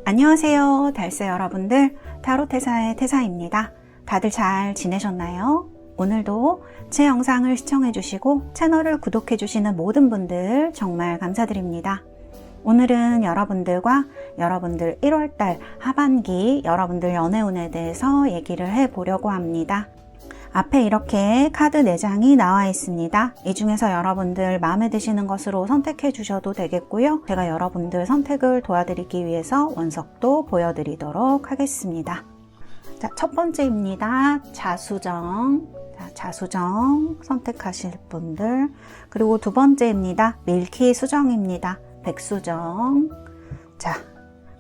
안녕하세요, 달새 여러분들. 타로테사의 태사입니다. 다들 잘 지내셨나요? 오늘도 제 영상을 시청해주시고 채널을 구독해주시는 모든 분들 정말 감사드립니다. 오늘은 여러분들과 여러분들 1월달 하반기 여러분들 연애운에 대해서 얘기를 해보려고 합니다. 앞에 이렇게 카드 4장이 나와 있습니다. 이 중에서 여러분들 마음에 드시는 것으로 선택해 주셔도 되겠고요. 제가 여러분들 선택을 도와드리기 위해서 원석도 보여드리도록 하겠습니다. 자, 첫 번째입니다. 자수정. 자수정 선택하실 분들. 그리고 두 번째입니다. 밀키 수정입니다. 백수정. 자,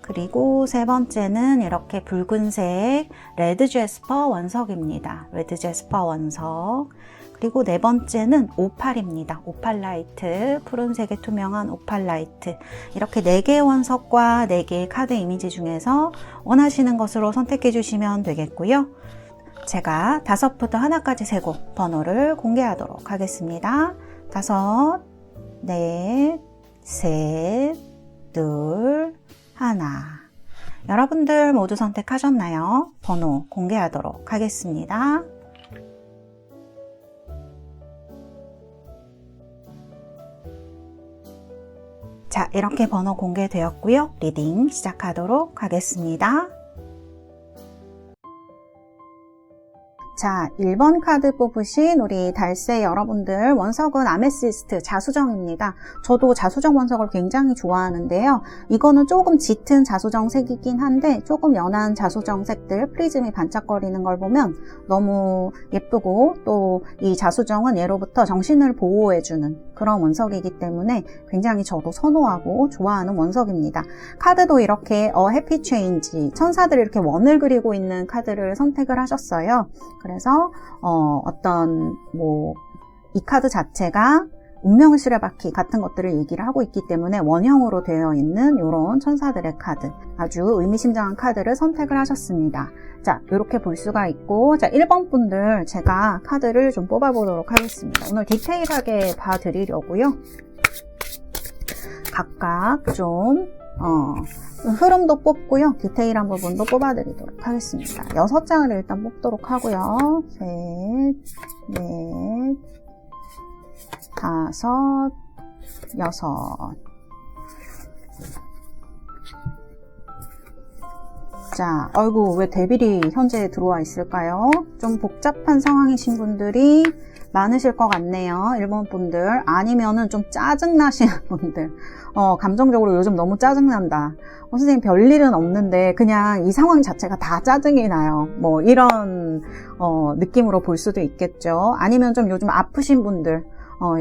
그리고 세 번째는 이렇게 붉은색 레드 제스퍼 원석입니다. 레드 제스퍼 원석. 그리고 네 번째는 오팔입니다. 오팔라이트, 푸른색의 투명한 오팔라이트. 이렇게 4개의 원석과 4개의 카드 이미지 중에서 원하시는 것으로 선택해 주시면 되겠고요. 제가 5부터 하나까지 세고 번호를 공개하도록 하겠습니다. 5, 4, 셋, 둘, 하나. 여러분들 모두 선택하셨나요? 번호 공개하도록 하겠습니다. 자, 이렇게 번호 공개되었고요. 리딩 시작하도록 하겠습니다. 자, 1번 카드 뽑으신 우리 달새 여러분들, 원석은 아메시스트 자수정입니다. 저도 자수정 원석을 굉장히 좋아하는데요. 이거는 조금 짙은 자수정 색이긴 한데 조금 연한 자수정 색들, 프리즘이 반짝거리는 걸 보면 너무 예쁘고, 또 이 자수정은 예로부터 정신을 보호해주는 그런 원석이기 때문에 굉장히 저도 선호하고 좋아하는 원석입니다. 카드도 이렇게 해피 체인지, 천사들이 이렇게 원을 그리고 있는 카드를 선택을 하셨어요. 그래서 이 카드 자체가 운명의 수레바퀴 같은 것들을 얘기를 하고 있기 때문에 원형으로 되어 있는 이런 천사들의 카드, 아주 의미심장한 카드를 선택을 하셨습니다. 자, 이렇게 볼 수가 있고, 자, 1번 분들 제가 카드를 좀 뽑아보도록 하겠습니다. 오늘 디테일하게 봐드리려고요. 각각 좀 흐름도 뽑고요. 디테일한 부분도 뽑아드리도록 하겠습니다. 6장을 일단 뽑도록 하고요. 셋, 넷, 5, 6. 자, 아이고, 왜 데빌이 현재 들어와 있을까요? 좀 복잡한 상황이신 분들이 많으실 것 같네요. 1번 분들. 아니면은 좀 짜증나시는 분들. 감정적으로 요즘 너무 짜증난다. 선생님 별일은 없는데 그냥 이 상황 자체가 다 짜증이 나요. 뭐 이런 느낌으로 볼 수도 있겠죠. 아니면 좀 요즘 아프신 분들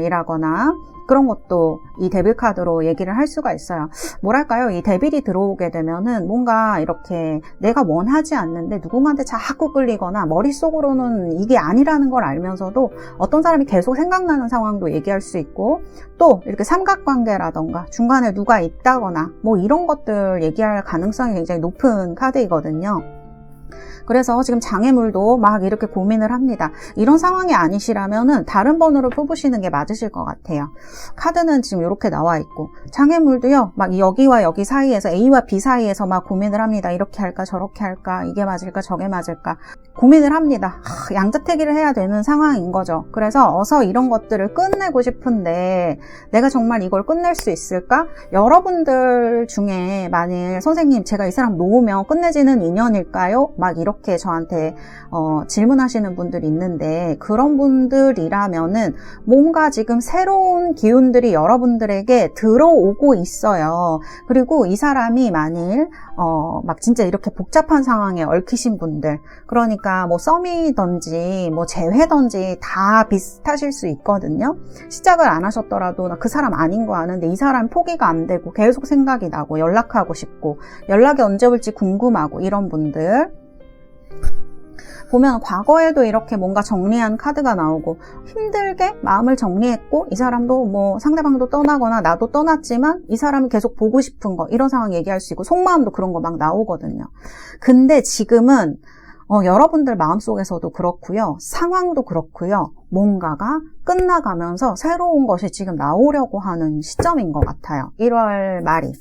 이라거나 그런 것도 이 데빌 카드로 얘기를 할 수가 있어요. 뭐랄까요? 이 데빌이 들어오게 되면은 뭔가 이렇게 내가 원하지 않는데 누군가한테 자꾸 끌리거나 머릿속으로는 이게 아니라는 걸 알면서도 어떤 사람이 계속 생각나는 상황도 얘기할 수 있고, 또 이렇게 삼각관계라던가 중간에 누가 있다거나 뭐 이런 것들 얘기할 가능성이 굉장히 높은 카드이거든요. 그래서 지금 장애물도 막 이렇게 고민을 합니다. 이런 상황이 아니시라면은 다른 번호를 뽑으시는 게 맞으실 것 같아요. 카드는 지금 이렇게 나와 있고, 장애물도요, 막 여기와 여기 사이에서, A와 B 사이에서 막 고민을 합니다. 이렇게 할까 저렇게 할까, 이게 맞을까 저게 맞을까 고민을 합니다. 양자택일을 해야 되는 상황인 거죠. 그래서 어서 이런 것들을 끝내고 싶은데 내가 정말 이걸 끝낼 수 있을까? 여러분들 중에 만일 선생님 제가 이 사람 놓으면 끝내지는 인연일까요? 막 이렇게 저한테 질문하시는 분들이 있는데, 그런 분들이라면은 뭔가 지금 새로운 기운들이 여러분들에게 들어오고 있어요. 그리고 이 사람이 만일 막 진짜 이렇게 복잡한 상황에 얽히신 분들, 그러니까 뭐 썸이든지 뭐 재회든지 다 비슷하실 수 있거든요. 시작을 안 하셨더라도 나 그 사람 아닌 거 아는데 이 사람 포기가 안 되고 계속 생각이 나고 연락하고 싶고 연락이 언제 올지 궁금하고, 이런 분들 보면 과거에도 이렇게 뭔가 정리한 카드가 나오고, 힘들게 마음을 정리했고 이 사람도 뭐 상대방도 떠나거나 나도 떠났지만 이 사람이 계속 보고 싶은 거, 이런 상황 얘기할 수 있고, 속마음도 그런 거 막 나오거든요. 근데 지금은 여러분들 마음속에서도 그렇고요, 상황도 그렇고요, 뭔가가 끝나가면서 새로운 것이 지금 나오려고 하는 시점인 것 같아요. 1월 말이.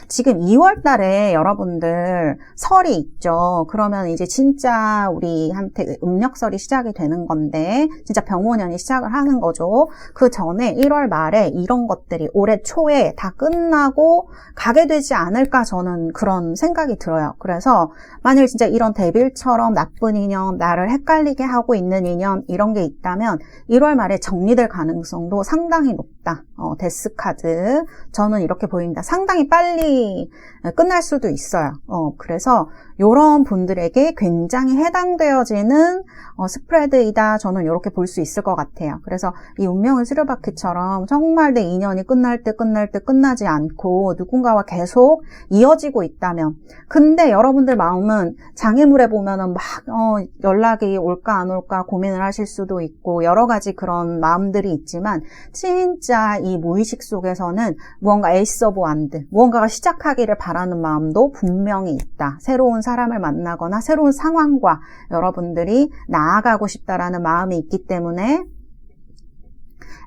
지금 2월 달에 여러분들 설이 있죠. 그러면 이제 진짜 우리한테 음력설이 시작이 되는 건데, 진짜 병오년이 시작을 하는 거죠. 그 전에 1월 말에 이런 것들이 올해 초에 다 끝나고 가게 되지 않을까, 저는 그런 생각이 들어요. 그래서 만일 진짜 이런 데빌처럼 나쁜 인연, 나를 헷갈리게 하고 있는 인연, 이런 게 있다면 1월 말에 정리될 가능성도 상당히 높다. 데스카드. 저는 이렇게 보입니다. 상당히 빨리 끝날 수도 있어요. 그래서 이런 분들에게 굉장히 해당되어지는 스프레드이다. 저는 이렇게 볼 수 있을 것 같아요. 그래서 이 운명의 수레바퀴처럼 정말 내 인연이 끝날 때 끝나지 않고 누군가와 계속 이어지고 있다면, 근데 여러분들 마음은 장애물에 보면은 막 연락이 올까 안 올까 고민을 하실 수도 있고 여러 가지 그런 마음들이 있지만, 진짜 이 무의식 속에서는 무언가 에이스 오브 완드, 무언가가 시작하기를 바라는 마음도 분명히 있다. 새로운 사람을 만나거나 새로운 상황과 여러분들이 나아가고 싶다라는 마음이 있기 때문에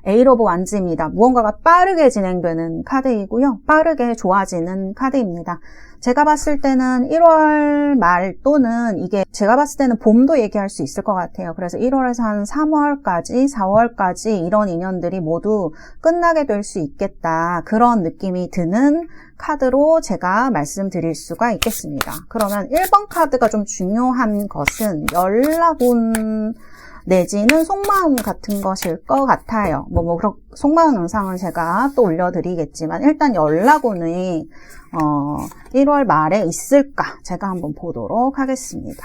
에잇 오브 완즈입니다. 무언가가 빠르게 진행되는 카드이고요. 빠르게 좋아지는 카드입니다. 제가 봤을 때는 1월 말 또는 이게 제가 봤을 때는 봄도 얘기할 수 있을 것 같아요. 그래서 1월에서 한 3월까지, 4월까지 이런 인연들이 모두 끝나게 될 수 있겠다. 그런 느낌이 드는 카드로 제가 말씀드릴 수가 있겠습니다. 그러면 1번 카드가 좀 중요한 것은 연락운 내지는 속마음 같은 것일 것 같아요. 속마음 영상은 제가 또 올려드리겠지만, 일단 연락운이 1월 말에 있을까? 제가 한번 보도록 하겠습니다.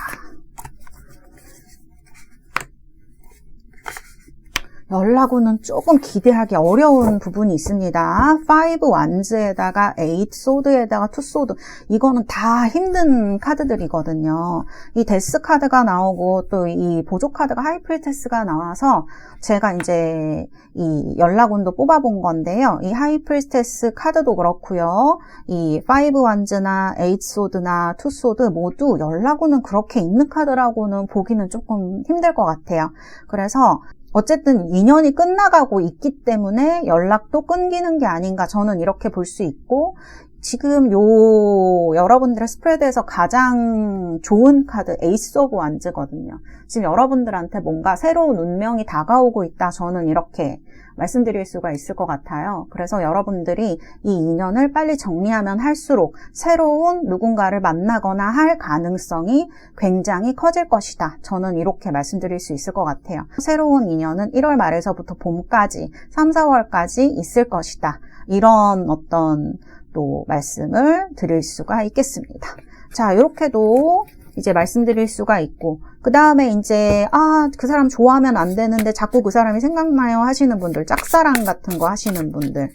연락운은 조금 기대하기 어려운 부분이 있습니다. 5 완즈에다가 8 소드에다가 2 소드, 이거는 다 힘든 카드들이거든요. 이 데스 카드가 나오고 또 이 보조 카드가 하이프리테스가 나와서 제가 이제 이 연락운도 뽑아본 건데요. 이 하이프리테스 카드도 그렇고요. 이 5 완즈나 8 소드나 2 소드 모두 연락운은 그렇게 있는 카드라고는 보기는 조금 힘들 것 같아요. 그래서 어쨌든 인연이 끝나가고 있기 때문에 연락도 끊기는 게 아닌가, 저는 이렇게 볼 수 있고, 지금 여러분들의 스프레드에서 가장 좋은 카드 에이스 오브 완즈거든요. 지금 여러분들한테 뭔가 새로운 운명이 다가오고 있다, 저는 이렇게 말씀드릴 수가 있을 것 같아요. 그래서 여러분들이 이 인연을 빨리 정리하면 할수록 새로운 누군가를 만나거나 할 가능성이 굉장히 커질 것이다. 저는 이렇게 말씀드릴 수 있을 것 같아요. 새로운 인연은 1월 말에서부터 봄까지 3, 4월까지 있을 것이다. 이런 어떤 또 말씀을 드릴 수가 있겠습니다. 자, 이렇게도 이제 말씀드릴 수가 있고, 그 다음에 이제 그 사람 좋아하면 안 되는데 자꾸 그 사람이 생각나요 하시는 분들, 짝사랑 같은 거 하시는 분들,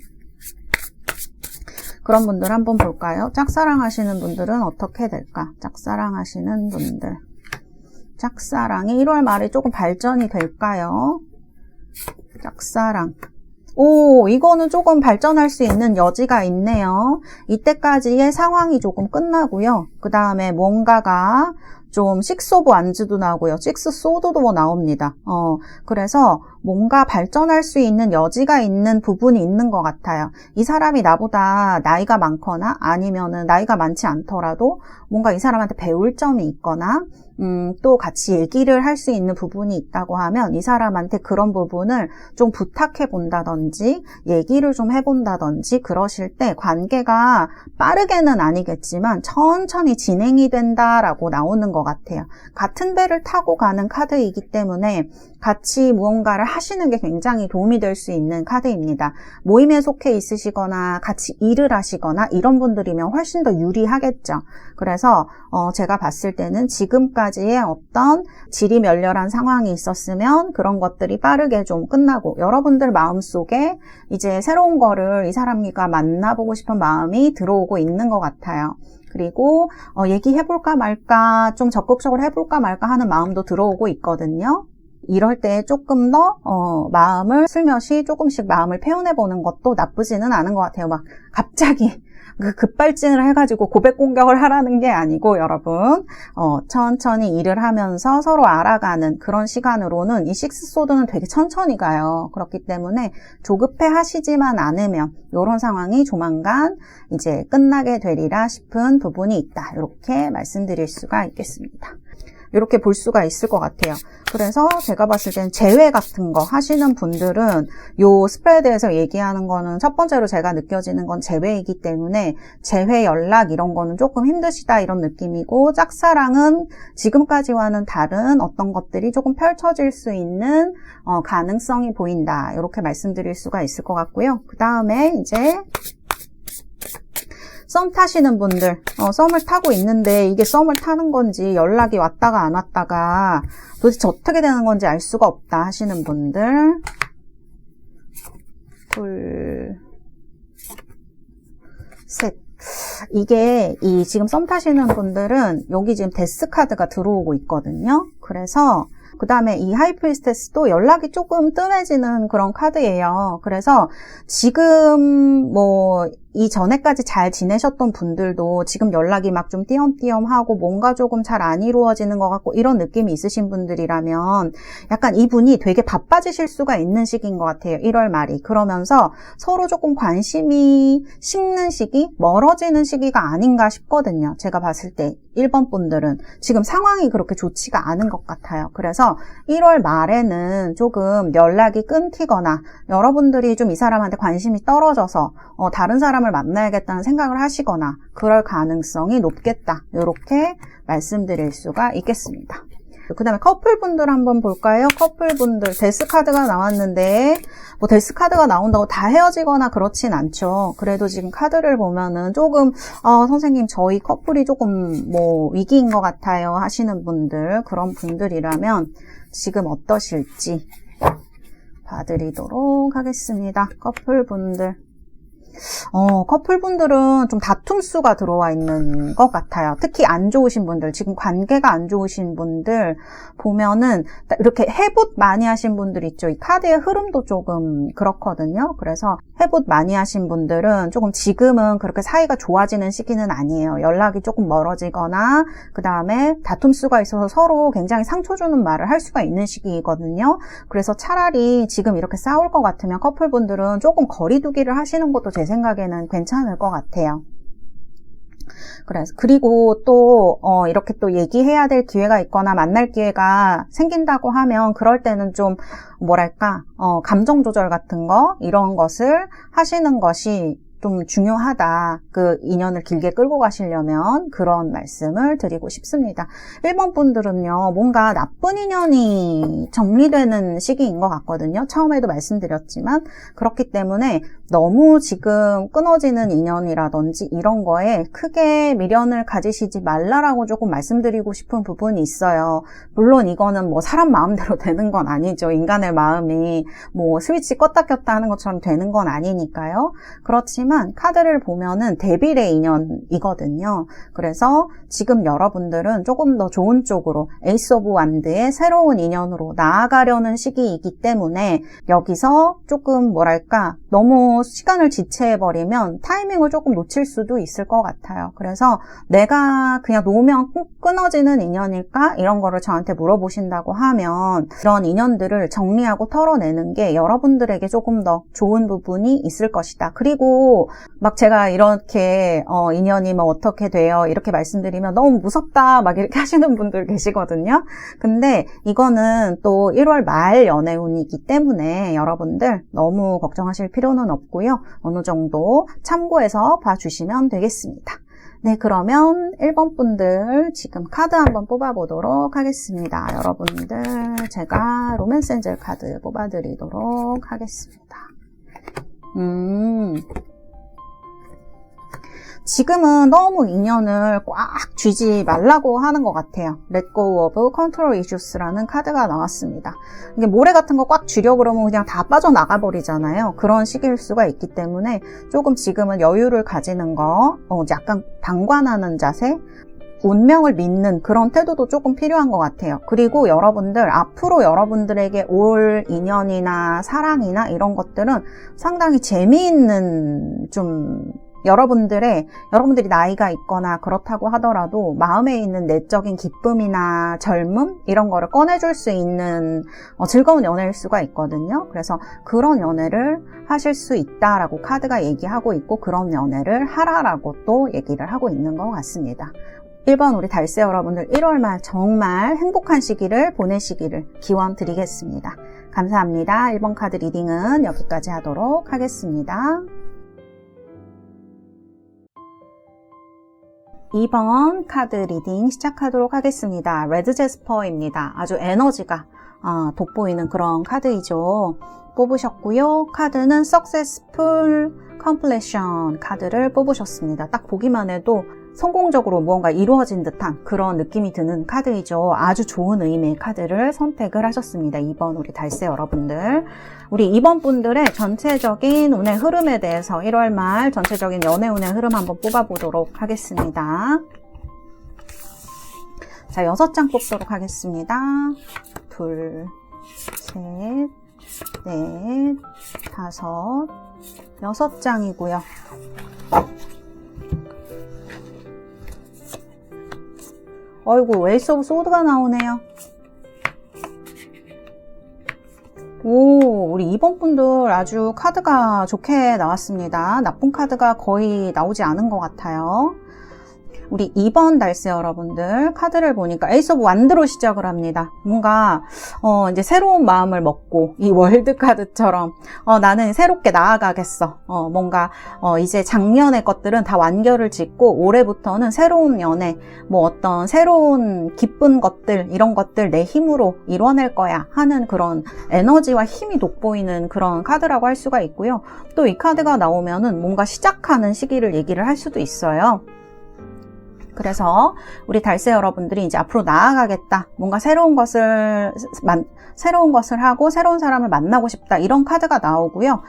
그런 분들 한번 볼까요? 짝사랑 하시는 분들은 어떻게 될까? 짝사랑 하시는 분들, 짝사랑이 1월 말에 조금 발전이 될까요? 짝사랑, 이거는 조금 발전할 수 있는 여지가 있네요. 이때까지의 상황이 조금 끝나고요. 그 다음에 뭔가가 좀 6 오브 완즈도 나오고요. 6 소드도 나옵니다. 그래서 뭔가 발전할 수 있는 여지가 있는 부분이 있는 것 같아요. 이 사람이 나보다 나이가 많거나 아니면은 나이가 많지 않더라도 뭔가 이 사람한테 배울 점이 있거나 또 같이 얘기를 할 수 있는 부분이 있다고 하면 이 사람한테 그런 부분을 좀 부탁해 본다든지 얘기를 좀 해본다든지, 그러실 때 관계가 빠르게는 아니겠지만 천천히 진행이 된다라고 나오는 것 같아요. 같은 배를 타고 가는 카드이기 때문에 같이 무언가를 하시는 게 굉장히 도움이 될 수 있는 카드입니다. 모임에 속해 있으시거나 같이 일을 하시거나 이런 분들이면 훨씬 더 유리하겠죠. 그래서 제가 봤을 때는 지금까지의 어떤 질이 멸렬한 상황이 있었으면 그런 것들이 빠르게 좀 끝나고, 여러분들 마음속에 이제 새로운 거를 이 사람과 만나보고 싶은 마음이 들어오고 있는 것 같아요. 그리고 얘기해볼까 말까, 좀 적극적으로 해볼까 말까 하는 마음도 들어오고 있거든요. 이럴 때 조금 더 마음을 슬며시 조금씩 마음을 표현해보는 것도 나쁘지는 않은 것 같아요. 막 갑자기 그 급발진을 해가지고 고백 공격을 하라는 게 아니고 여러분 천천히 일을 하면서 서로 알아가는 그런 시간으로는 이 식스소드는 되게 천천히 가요. 그렇기 때문에 조급해 하시지만 않으면 이런 상황이 조만간 이제 끝나게 되리라 싶은 부분이 있다. 이렇게 말씀드릴 수가 있겠습니다. 이렇게 볼 수가 있을 것 같아요. 그래서 제가 봤을 땐 재회 같은 거 하시는 분들은 요 스프레드에서 얘기하는 거는 첫 번째로 제가 느껴지는 건 재회이기 때문에 재회 연락 이런 거는 조금 힘드시다 이런 느낌이고, 짝사랑은 지금까지와는 다른 어떤 것들이 조금 펼쳐질 수 있는 가능성이 보인다. 이렇게 말씀드릴 수가 있을 것 같고요. 그 다음에 이제 썸 타시는 분들, 썸을 타고 있는데 이게 썸을 타는 건지 연락이 왔다가 안 왔다가 도대체 어떻게 되는 건지 알 수가 없다 하시는 분들, 둘, 셋. 이게 지금 썸 타시는 분들은 여기 지금 데스 카드가 들어오고 있거든요. 그래서 그 다음에 이 하이프리스테스도 연락이 조금 뜸해지는 그런 카드예요. 그래서 지금 이전에까지 잘 지내셨던 분들도 지금 연락이 막 좀 띄엄띄엄하고 뭔가 조금 잘 안 이루어지는 것 같고 이런 느낌이 있으신 분들이라면 약간 이분이 되게 바빠지실 수가 있는 시기인 것 같아요. 1월 말이. 그러면서 서로 조금 관심이 식는 시기, 멀어지는 시기가 아닌가 싶거든요. 제가 봤을 때 1번 분들은 지금 상황이 그렇게 좋지가 않은 것 같아요. 그래서 1월 말에는 조금 연락이 끊기거나 여러분들이 좀 이 사람한테 관심이 떨어져서 다른 사람을 만나야겠다는 생각을 하시거나 그럴 가능성이 높겠다. 이렇게 말씀드릴 수가 있겠습니다. 그 다음에 커플분들 한번 볼까요? 커플분들 데스카드가 나왔는데 데스카드가 나온다고 다 헤어지거나 그렇진 않죠. 그래도 지금 카드를 보면은 조금 선생님 저희 커플이 조금 위기인 것 같아요 하시는 분들, 그런 분들이라면 지금 어떠실지 봐드리도록 하겠습니다. 커플분들. 커플분들은 좀 다툼수가 들어와 있는 것 같아요. 특히 안 좋으신 분들, 지금 관계가 안 좋으신 분들 보면은 이렇게 해붓 많이 하신 분들 있죠. 이 카드의 흐름도 조금 그렇거든요. 그래서 해붓 많이 하신 분들은 조금 지금은 그렇게 사이가 좋아지는 시기는 아니에요. 연락이 조금 멀어지거나 그 다음에 다툼수가 있어서 서로 굉장히 상처 주는 말을 할 수가 있는 시기거든요. 그래서 차라리 지금 이렇게 싸울 것 같으면 커플분들은 조금 거리두기를 하시는 것도 제 생각에는 괜찮을 것 같아요. 그리고 또 이렇게 또 얘기해야 될 기회가 있거나 만날 기회가 생긴다고 하면 그럴 때는 좀 감정 조절 같은 거 이런 것을 하시는 것이 좀 중요하다. 그 인연을 길게 끌고 가시려면 그런 말씀을 드리고 싶습니다. 1번 분들은요, 뭔가 나쁜 인연이 정리되는 시기인 것 같거든요. 처음에도 말씀드렸지만 그렇기 때문에 너무 지금 끊어지는 인연이라든지 이런 거에 크게 미련을 가지시지 말라라고 조금 말씀드리고 싶은 부분이 있어요. 물론 이거는 사람 마음대로 되는 건 아니죠. 인간의 마음이 스위치 껐다 켰다 하는 것처럼 되는 건 아니니까요. 그렇지만 카드를 보면은 데빌의 인연이거든요. 그래서 지금 여러분들은 조금 더 좋은 쪽으로 에이스 오브 완드의 새로운 인연으로 나아가려는 시기이기 때문에 여기서 조금 너무 시간을 지체해버리면 타이밍을 조금 놓칠 수도 있을 것 같아요. 그래서 내가 그냥 놓으면 꼭 끊어지는 인연일까? 이런 거를 저한테 물어보신다고 하면 이런 인연들을 정리하고 털어내는 게 여러분들에게 조금 더 좋은 부분이 있을 것이다. 그리고 제가 이렇게 인연이 어떻게 돼요? 이렇게 말씀드리면 너무 무섭다 이렇게 하시는 분들 계시거든요. 근데 이거는 또 1월 말 연애운이기 때문에 여러분들 너무 걱정하실 필요는 없고요. 어느 정도 참고해서 봐주시면 되겠습니다. 네, 그러면 1번 분들 지금 카드 한번 뽑아보도록 하겠습니다. 여러분들 제가 로맨스 엔젤 카드 뽑아드리도록 하겠습니다. 지금은 너무 인연을 꽉 쥐지 말라고 하는 것 같아요. Let go of control issues라는 카드가 나왔습니다. 이게 모래 같은 거 꽉 쥐려 그러면 그냥 다 빠져나가 버리잖아요. 그런 시기일 수가 있기 때문에 조금 지금은 여유를 가지는 거, 약간 방관하는 자세, 운명을 믿는 그런 태도도 조금 필요한 것 같아요. 그리고 여러분들 앞으로 여러분들에게 올 인연이나 사랑이나 이런 것들은 상당히 재미있는 좀 여러분들이 나이가 있거나 그렇다고 하더라도 마음에 있는 내적인 기쁨이나 젊음 이런 거를 꺼내줄 수 있는 즐거운 연애일 수가 있거든요. 그래서 그런 연애를 하실 수 있다라고 카드가 얘기하고 있고 그런 연애를 하라라고 또 얘기를 하고 있는 것 같습니다. 1번 우리 달세 여러분들 1월 말 정말 행복한 시기를 보내시기를 기원 드리겠습니다. 감사합니다. 1번 카드 리딩은 여기까지 하도록 하겠습니다. 2번 카드 리딩 시작하도록 하겠습니다. 레드 제스퍼입니다. 아주 에너지가 돋보이는 그런 카드이죠. 뽑으셨고요. 카드는 Successful Completion 카드를 뽑으셨습니다. 딱 보기만 해도 성공적으로 무언가 이루어진 듯한 그런 느낌이 드는 카드이죠. 아주 좋은 의미의 카드를 선택을 하셨습니다. 2번 우리 달세 여러분들. 우리 2번 분들의 전체적인 운의 흐름에 대해서 1월 말 전체적인 연애 운의 흐름 한번 뽑아보도록 하겠습니다. 자, 6장 뽑도록 하겠습니다. 2, 3, 4, 5, 6장이고요. 어이구, 에이스 오브 소드가 나오네요. 오, 우리 2번 분들 아주 카드가 좋게 나왔습니다. 나쁜 카드가 거의 나오지 않은 것 같아요. 우리 2번 달세 여러분들 카드를 보니까 에이스 오브 완드로 시작을 합니다. 뭔가 이제 새로운 마음을 먹고 이 월드 카드처럼 나는 새롭게 나아가겠어. 뭔가 이제 작년의 것들은 다 완결을 짓고 올해부터는 새로운 연애, 뭐 어떤 새로운 기쁜 것들 이런 것들 내 힘으로 이뤄낼 거야 하는 그런 에너지와 힘이 돋보이는 그런 카드라고 할 수가 있고요. 또 이 카드가 나오면은 뭔가 시작하는 시기를 얘기를 할 수도 있어요. 그래서 우리 달세 여러분들이 이제 앞으로 나아가겠다. 뭔가 새로운 것을 하고 새로운 사람을 만나고 싶다. 이런 카드가 나오고요.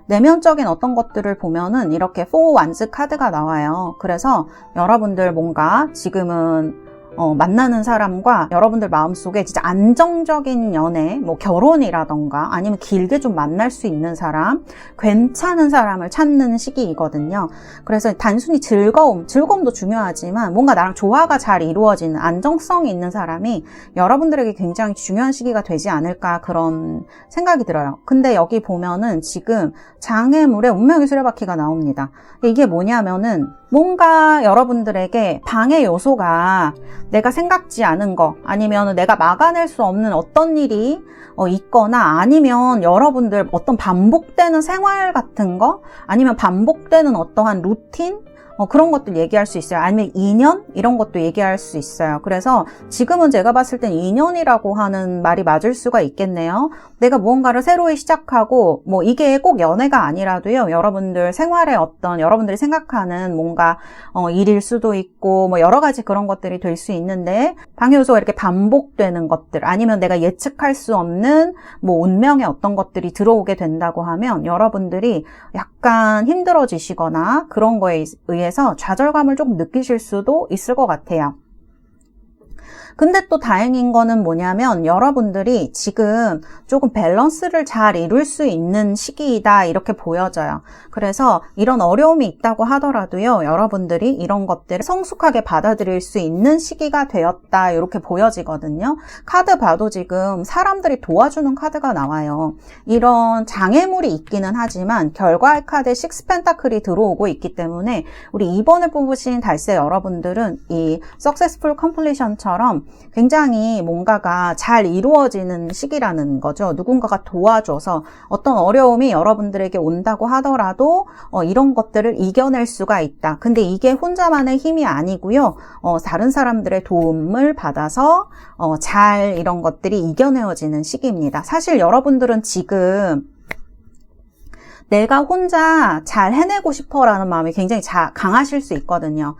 내면적인 어떤 것들을 보면은 이렇게 4 wands 카드가 나와요. 그래서 여러분들 뭔가 지금은 만나는 사람과 여러분들 마음속에 진짜 안정적인 연애, 뭐 결혼이라던가 아니면 길게 좀 만날 수 있는 사람, 괜찮은 사람을 찾는 시기이거든요. 그래서 단순히 즐거움도 중요하지만 뭔가 나랑 조화가 잘 이루어지는 안정성이 있는 사람이 여러분들에게 굉장히 중요한 시기가 되지 않을까 그런 생각이 들어요. 근데 여기 보면은 지금 장애물에 운명의 수레바퀴가 나옵니다. 이게 뭐냐면은 뭔가 여러분들에게 방해 요소가 내가 생각지 않은 거 아니면 내가 막아낼 수 없는 어떤 일이 있거나 아니면 여러분들 어떤 반복되는 생활 같은 거 아니면 반복되는 어떠한 루틴 그런 것들 얘기할 수 있어요. 아니면 인연? 이런 것도 얘기할 수 있어요. 그래서 지금은 제가 봤을 땐 인연이라고 하는 말이 맞을 수가 있겠네요. 내가 무언가를 새로이 시작하고 뭐 이게 꼭 연애가 아니라도요. 여러분들 생활에 어떤 여러분들이 생각하는 뭔가 일일 수도 있고 뭐 여러 가지 그런 것들이 될 수 있는데 방해 요소가 이렇게 반복되는 것들 아니면 내가 예측할 수 없는 뭐 운명의 어떤 것들이 들어오게 된다고 하면 여러분들이 약간 힘들어지시거나 그런 거에 의해서 좌절감을 조금 느끼실 수도 있을 것 같아요. 근데 또 다행인 거는 뭐냐면 여러분들이 지금 조금 밸런스를 잘 이룰 수 있는 시기이다 이렇게 보여져요. 그래서 이런 어려움이 있다고 하더라도요. 여러분들이 이런 것들을 성숙하게 받아들일 수 있는 시기가 되었다 이렇게 보여지거든요. 카드 봐도 지금 사람들이 도와주는 카드가 나와요. 이런 장애물이 있기는 하지만 결과의 카드에 6 펜타클이 들어오고 있기 때문에 우리 2번을 뽑으신 달세 여러분들은 이 Successful Completion처럼 굉장히 뭔가가 잘 이루어지는 시기라는 거죠. 누군가가 도와줘서 어떤 어려움이 여러분들에게 온다고 하더라도 이런 것들을 이겨낼 수가 있다. 근데 이게 혼자만의 힘이 아니고요. 다른 사람들의 도움을 받아서 잘 이런 것들이 이겨내어지는 시기입니다. 사실 여러분들은 지금 내가 혼자 잘 해내고 싶어라는 마음이 굉장히 강하실 수 있거든요.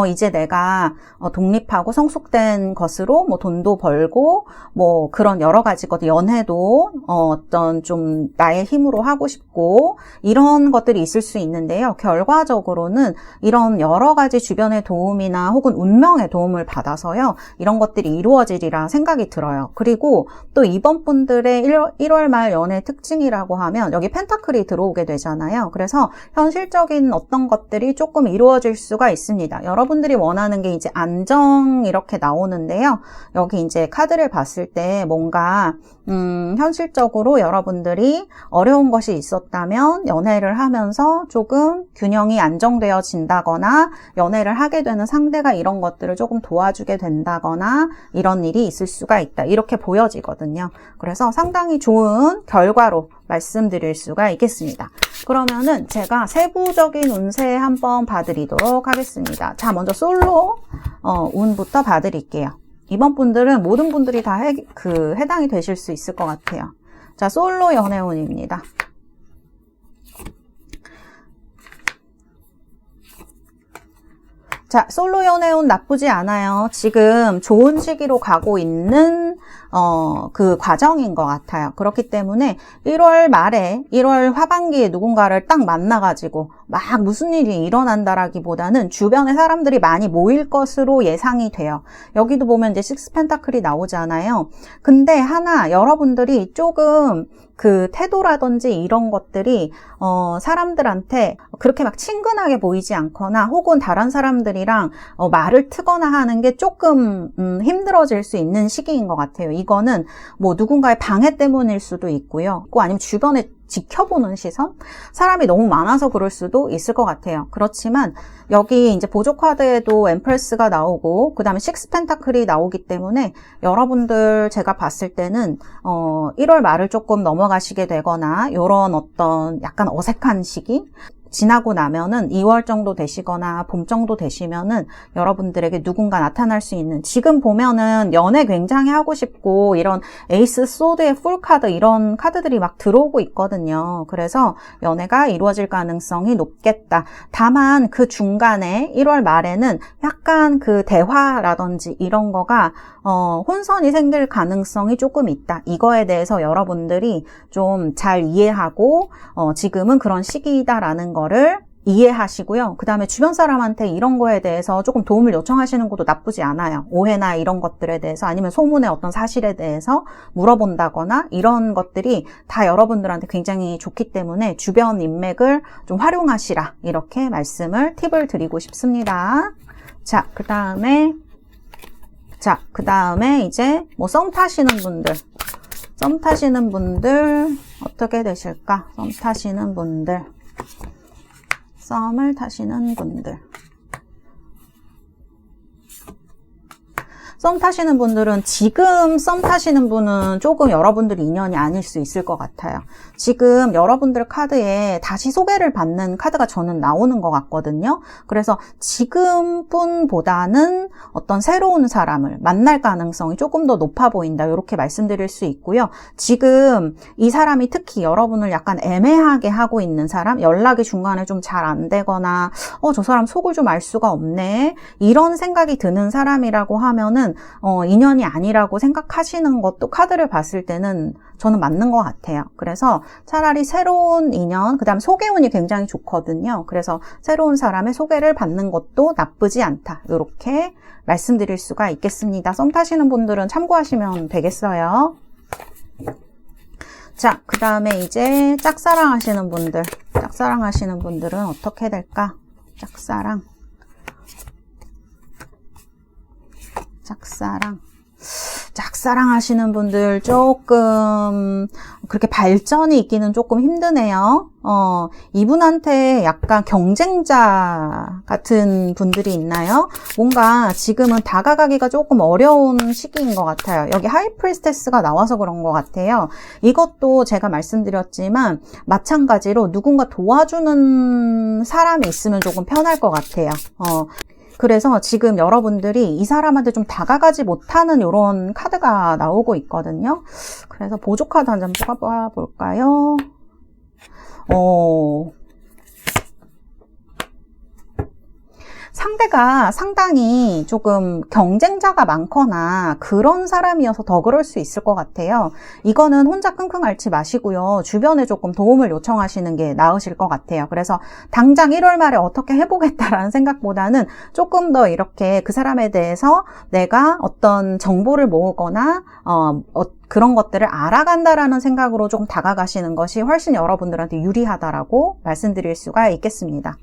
이제 내가 독립하고 성숙된 것으로 뭐 돈도 벌고 뭐 그런 여러 가지 것들 연애도 어떤 좀 나의 힘으로 하고 싶고 이런 것들이 있을 수 있는데요. 결과적으로는 이런 여러 가지 주변의 도움이나 혹은 운명의 도움을 받아서요. 이런 것들이 이루어지리라 생각이 들어요. 그리고 또 이번 분들의 1월 말 연애 특징이라고 하면 여기 펜타클이 들어오게 나오게 되잖아요. 그래서 현실적인 어떤 것들이 조금 이루어질 수가 있습니다. 여러분들이 원하는 게 이제 안정 이렇게 나오는데요. 여기 이제 카드를 봤을 때 뭔가 현실적으로 여러분들이 어려운 것이 있었다면 연애를 하면서 조금 균형이 안정되어진다거나 연애를 하게 되는 상대가 이런 것들을 조금 도와주게 된다거나 이런 일이 있을 수가 있다. 이렇게 보여지거든요. 그래서 상당히 좋은 결과로 말씀드릴 수가 있겠습니다. 그러면은 제가 세부적인 운세 한번 봐드리도록 하겠습니다. 자, 먼저 솔로 운부터 봐드릴게요. 이번 분들은 모든 분들이 다 해당이 되실 수 있을 것 같아요. 자, 솔로 연애운입니다. 자, 솔로 연애운 나쁘지 않아요. 지금 좋은 시기로 가고 있는 그 과정인 것 같아요. 그렇기 때문에 1월 말에 1월 하반기에 누군가를 딱 만나가지고 막 무슨 일이 일어난다라기보다는 주변에 사람들이 많이 모일 것으로 예상이 돼요. 여기도 보면 이제 식스 펜타클이 나오잖아요. 근데 하나 여러분들이 조금 그 태도라든지 이런 것들이 사람들한테 그렇게 막 친근하게 보이지 않거나 혹은 다른 사람들이랑 말을 트거나 하는 게 조금 힘들어질 수 있는 시기인 것 같아요. 이거는 뭐 누군가의 방해 때문일 수도 있고요. 아니면 주변에 지켜보는 시선? 사람이 너무 많아서 그럴 수도 있을 것 같아요. 그렇지만 여기 이제 보조 카드에도 엠프레스가 나오고 그 다음에 식스 펜타클이 나오기 때문에 여러분들 제가 봤을 때는 1월 말을 조금 넘어가시게 되거나 이런 어떤 약간 어색한 시기? 지나고 나면은 2월 정도 되시거나 봄 정도 되시면은 여러분들에게 누군가 나타날 수 있는, 지금 보면은 연애 굉장히 하고 싶고 이런 에이스 소드의 풀 카드 이런 카드들이 막 들어오고 있거든요. 그래서 연애가 이루어질 가능성이 높겠다. 다만 그 중간에 1월 말에는 약간 그 대화라든지 이런 거가 혼선이 생길 가능성이 조금 있다. 이거에 대해서 여러분들이 좀 잘 이해하고 지금은 그런 시기이다라는 거를 이해하시고요. 그 다음에 주변 사람한테 이런 거에 대해서 조금 도움을 요청하시는 것도 나쁘지 않아요. 오해나 이런 것들에 대해서 아니면 소문의 어떤 사실에 대해서 물어본다거나 이런 것들이 다 여러분들한테 굉장히 좋기 때문에 주변 인맥을 좀 활용하시라, 이렇게 팁을 드리고 싶습니다. 자, 그 다음에 이제 뭐 썸 타시는 분들 어떻게 되실까? 썸을 타시는 분들. 썸 타시는 분들은 지금 썸 타시는 분은 조금 여러분들 인연이 아닐 수 있을 것 같아요. 지금 여러분들 카드에 다시 소개를 받는 카드가 저는 나오는 것 같거든요. 그래서 지금 분보다는 어떤 새로운 사람을 만날 가능성이 조금 더 높아 보인다, 이렇게 말씀드릴 수 있고요. 지금 이 사람이 특히 여러분을 약간 애매하게 하고 있는 사람, 연락이 중간에 좀 잘 안 되거나 저 사람 속을 좀 알 수가 없네, 이런 생각이 드는 사람이라고 하면은 인연이 아니라고 생각하시는 것도 카드를 봤을 때는 저는 맞는 것 같아요. 그래서 차라리 새로운 인연, 그 다음 소개운이 굉장히 좋거든요. 그래서 새로운 사람의 소개를 받는 것도 나쁘지 않다, 이렇게 말씀드릴 수가 있겠습니다. 썸 타시는 분들은 참고하시면 되겠어요. 자, 그 다음에 이제 짝사랑 하시는 분들은 어떻게 될까? 짝사랑 하시는 분들 조금 그렇게 발전이 있기는 조금 힘드네요. 이분한테 약간 경쟁자 같은 분들이 있나요? 뭔가 지금은 다가가기가 조금 어려운 시기인 것 같아요. 여기 하이프리스테스가 나와서 그런 것 같아요. 이것도 제가 말씀드렸지만 마찬가지로 누군가 도와주는 사람이 있으면 조금 편할 것 같아요. 그래서 지금 여러분들이 이 사람한테 좀 다가가지 못하는 이런 카드가 나오고 있거든요. 그래서 보조 카드 한 장 뽑아 볼까요? 상대가 상당히 조금 경쟁자가 많거나 그런 사람이어서 더 그럴 수 있을 것 같아요. 이거는 혼자 끙끙 앓지 마시고요. 주변에 조금 도움을 요청하시는 게 나으실 것 같아요. 그래서 당장 1월 말에 어떻게 해보겠다라는 생각보다는 조금 더 이렇게 그 사람에 대해서 내가 어떤 정보를 모으거나 그런 것들을 알아간다라는 생각으로 조금 다가가시는 것이 훨씬 여러분들한테 유리하다라고 말씀드릴 수가 있겠습니다.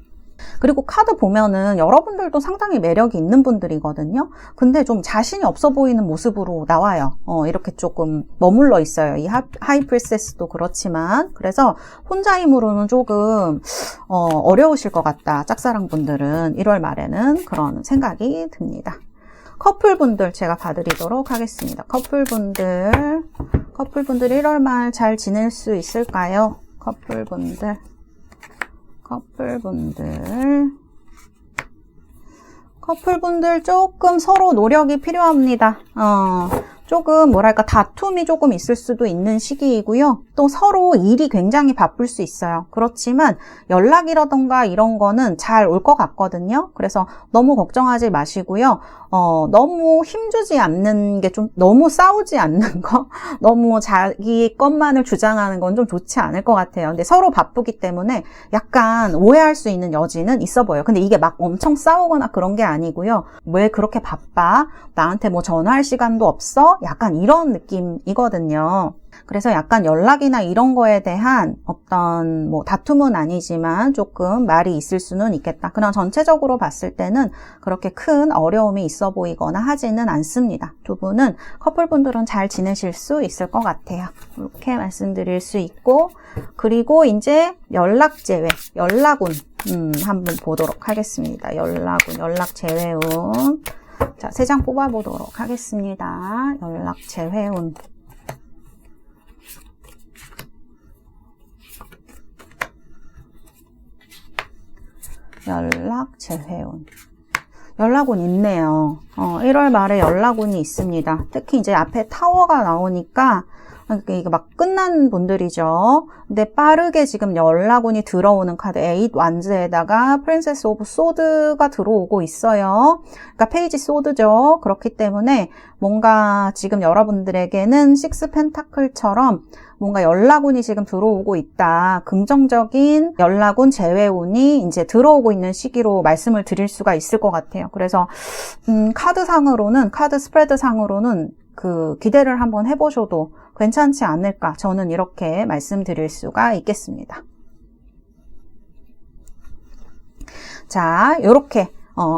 그리고 카드 보면은 여러분들도 상당히 매력이 있는 분들이거든요. 근데 좀 자신이 없어 보이는 모습으로 나와요. 이렇게 조금 머물러 있어요. 이 하이 프리세스도 그렇지만. 그래서 혼자 힘으로는 조금 어려우실 것 같다. 짝사랑 분들은 1월 말에는 그런 생각이 듭니다. 커플분들 제가 봐드리도록 하겠습니다. 커플분들 1월 말 잘 지낼 수 있을까요? 커플분들 조금 서로 노력이 필요합니다. 조금 뭐랄까 다툼이 조금 있을 수도 있는 시기이고요. 또 서로 일이 굉장히 바쁠 수 있어요. 그렇지만 연락이라던가 이런 거는 잘 올 것 같거든요. 그래서 너무 걱정하지 마시고요. 너무 힘주지 않는 게 좀 너무 싸우지 않는 거, 너무 자기 것만을 주장하는 건 좀 좋지 않을 것 같아요. 근데 서로 바쁘기 때문에 약간 오해할 수 있는 여지는 있어 보여요. 근데 이게 막 엄청 싸우거나 그런 게 아니고요. 왜 그렇게 바빠? 나한테 뭐 전화할 시간도 없어? 약간 이런 느낌이거든요. 그래서 약간 연락이나 이런 거에 대한 어떤 뭐 다툼은 아니지만 조금 말이 있을 수는 있겠다. 그냥 전체적으로 봤을 때는 그렇게 큰 어려움이 있어 보이거나 하지는 않습니다. 두 분은 커플분들은 잘 지내실 수 있을 것 같아요. 이렇게 말씀드릴 수 있고, 그리고 이제 연락 제외, 연락운 한번 보도록 하겠습니다. 연락 제외운. 자, 3장 뽑아보도록 하겠습니다. 연락 제외운. 연락 재회운. 연락운 있네요. 1월 말에 연락운이 있습니다. 특히 이제 앞에 타워가 나오니까 이게 막 끝난 분들이죠. 근데 빠르게 지금 연락운이 들어오는 카드, 8 완즈에다가 프린세스 오브 소드가 들어오고 있어요. 그러니까 페이지 소드죠. 그렇기 때문에 뭔가 지금 여러분들에게는 6 펜타클처럼 뭔가 연락운이 지금 들어오고 있다. 긍정적인 연락운, 재회운이 이제 들어오고 있는 시기로 말씀을 드릴 수가 있을 것 같아요. 그래서 카드상으로는, 카드 스프레드 상으로는 그 기대를 한번 해보셔도 괜찮지 않을까, 저는 이렇게 말씀드릴 수가 있겠습니다. 자, 이렇게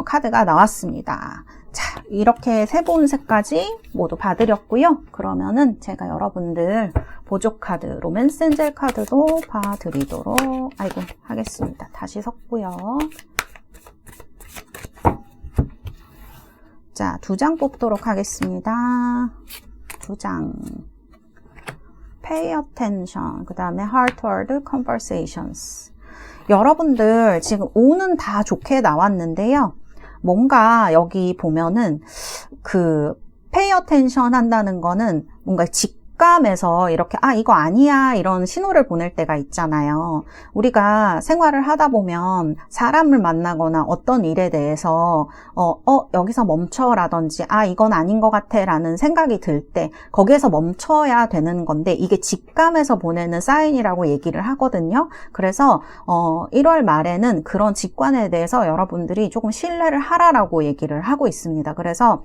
카드가 나왔습니다. 자, 이렇게 3본색까지 모두 봐드렸고요. 그러면은 제가 여러분들 보조 카드, 로맨스 엔젤 카드도 봐드리도록 하겠습니다. 다시 섞고요. 자, 2장 뽑도록 하겠습니다. 2장. Pay attention. 그 다음에 Heartward Conversations. 여러분들 지금 5는 다 좋게 나왔는데요. 뭔가 여기 보면은 그 pay attention 한다는 거는 뭔가 직감에서 이렇게 이거 아니야 이런 신호를 보낼 때가 있잖아요. 우리가 생활을 하다 보면 사람을 만나거나 어떤 일에 대해서 여기서 멈춰라든지 이건 아닌 것 같아 라는 생각이 들 때 거기에서 멈춰야 되는 건데, 이게 직감에서 보내는 사인이라고 얘기를 하거든요. 그래서 1월 말에는 그런 직관에 대해서 여러분들이 조금 신뢰를 하라라고 얘기를 하고 있습니다. 그래서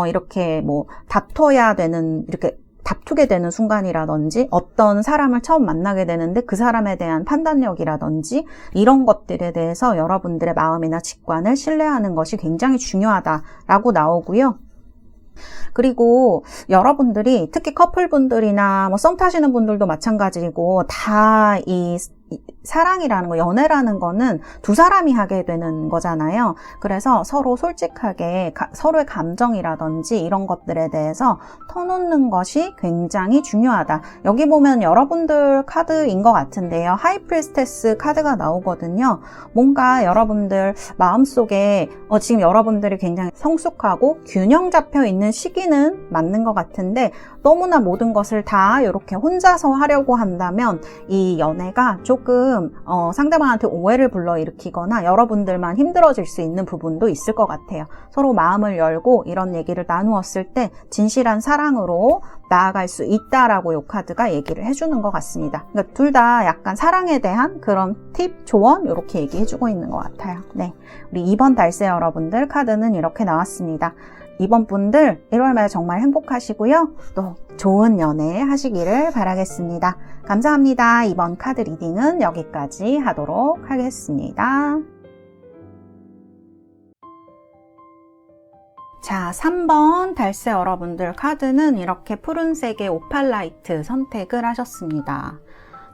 이렇게 뭐 다퉈야 되는, 이렇게 다투게 되는 순간이라든지 어떤 사람을 처음 만나게 되는데 그 사람에 대한 판단력이라든지 이런 것들에 대해서 여러분들의 마음이나 직관을 신뢰하는 것이 굉장히 중요하다라고 나오고요. 그리고 여러분들이 특히 커플분들이나 뭐 썸 타시는 분들도 마찬가지고 다 이 사랑이라는 거, 연애라는 거는 두 사람이 하게 되는 거잖아요. 그래서 서로 솔직하게 서로의 감정이라든지 이런 것들에 대해서 터놓는 것이 굉장히 중요하다. 여기 보면 여러분들 카드인 것 같은데요. 하이 프리스테스 카드가 나오거든요. 뭔가 여러분들 마음속에 지금 여러분들이 굉장히 성숙하고 균형 잡혀 있는 시기는 맞는 것 같은데, 너무나 모든 것을 다 이렇게 혼자서 하려고 한다면 이 연애가 조금 조금 상대방한테 오해를 불러일으키거나 여러분들만 힘들어질 수 있는 부분도 있을 것 같아요. 서로 마음을 열고 이런 얘기를 나누었을 때 진실한 사랑으로 나아갈 수 있다라고 이 카드가 얘기를 해주는 것 같습니다. 그러니까 둘 다 약간 사랑에 대한 그런 팁, 조언 이렇게 얘기해주고 있는 것 같아요. 네, 우리 2번 달세 여러분들 카드는 이렇게 나왔습니다. 2번 분들 1월 말 정말 행복하시고요. 또 좋은 연애 하시기를 바라겠습니다. 감사합니다. 2번 카드 리딩은 여기까지 하도록 하겠습니다. 자, 3번 달세 여러분들 카드는 이렇게 푸른색의 오팔라이트 선택을 하셨습니다.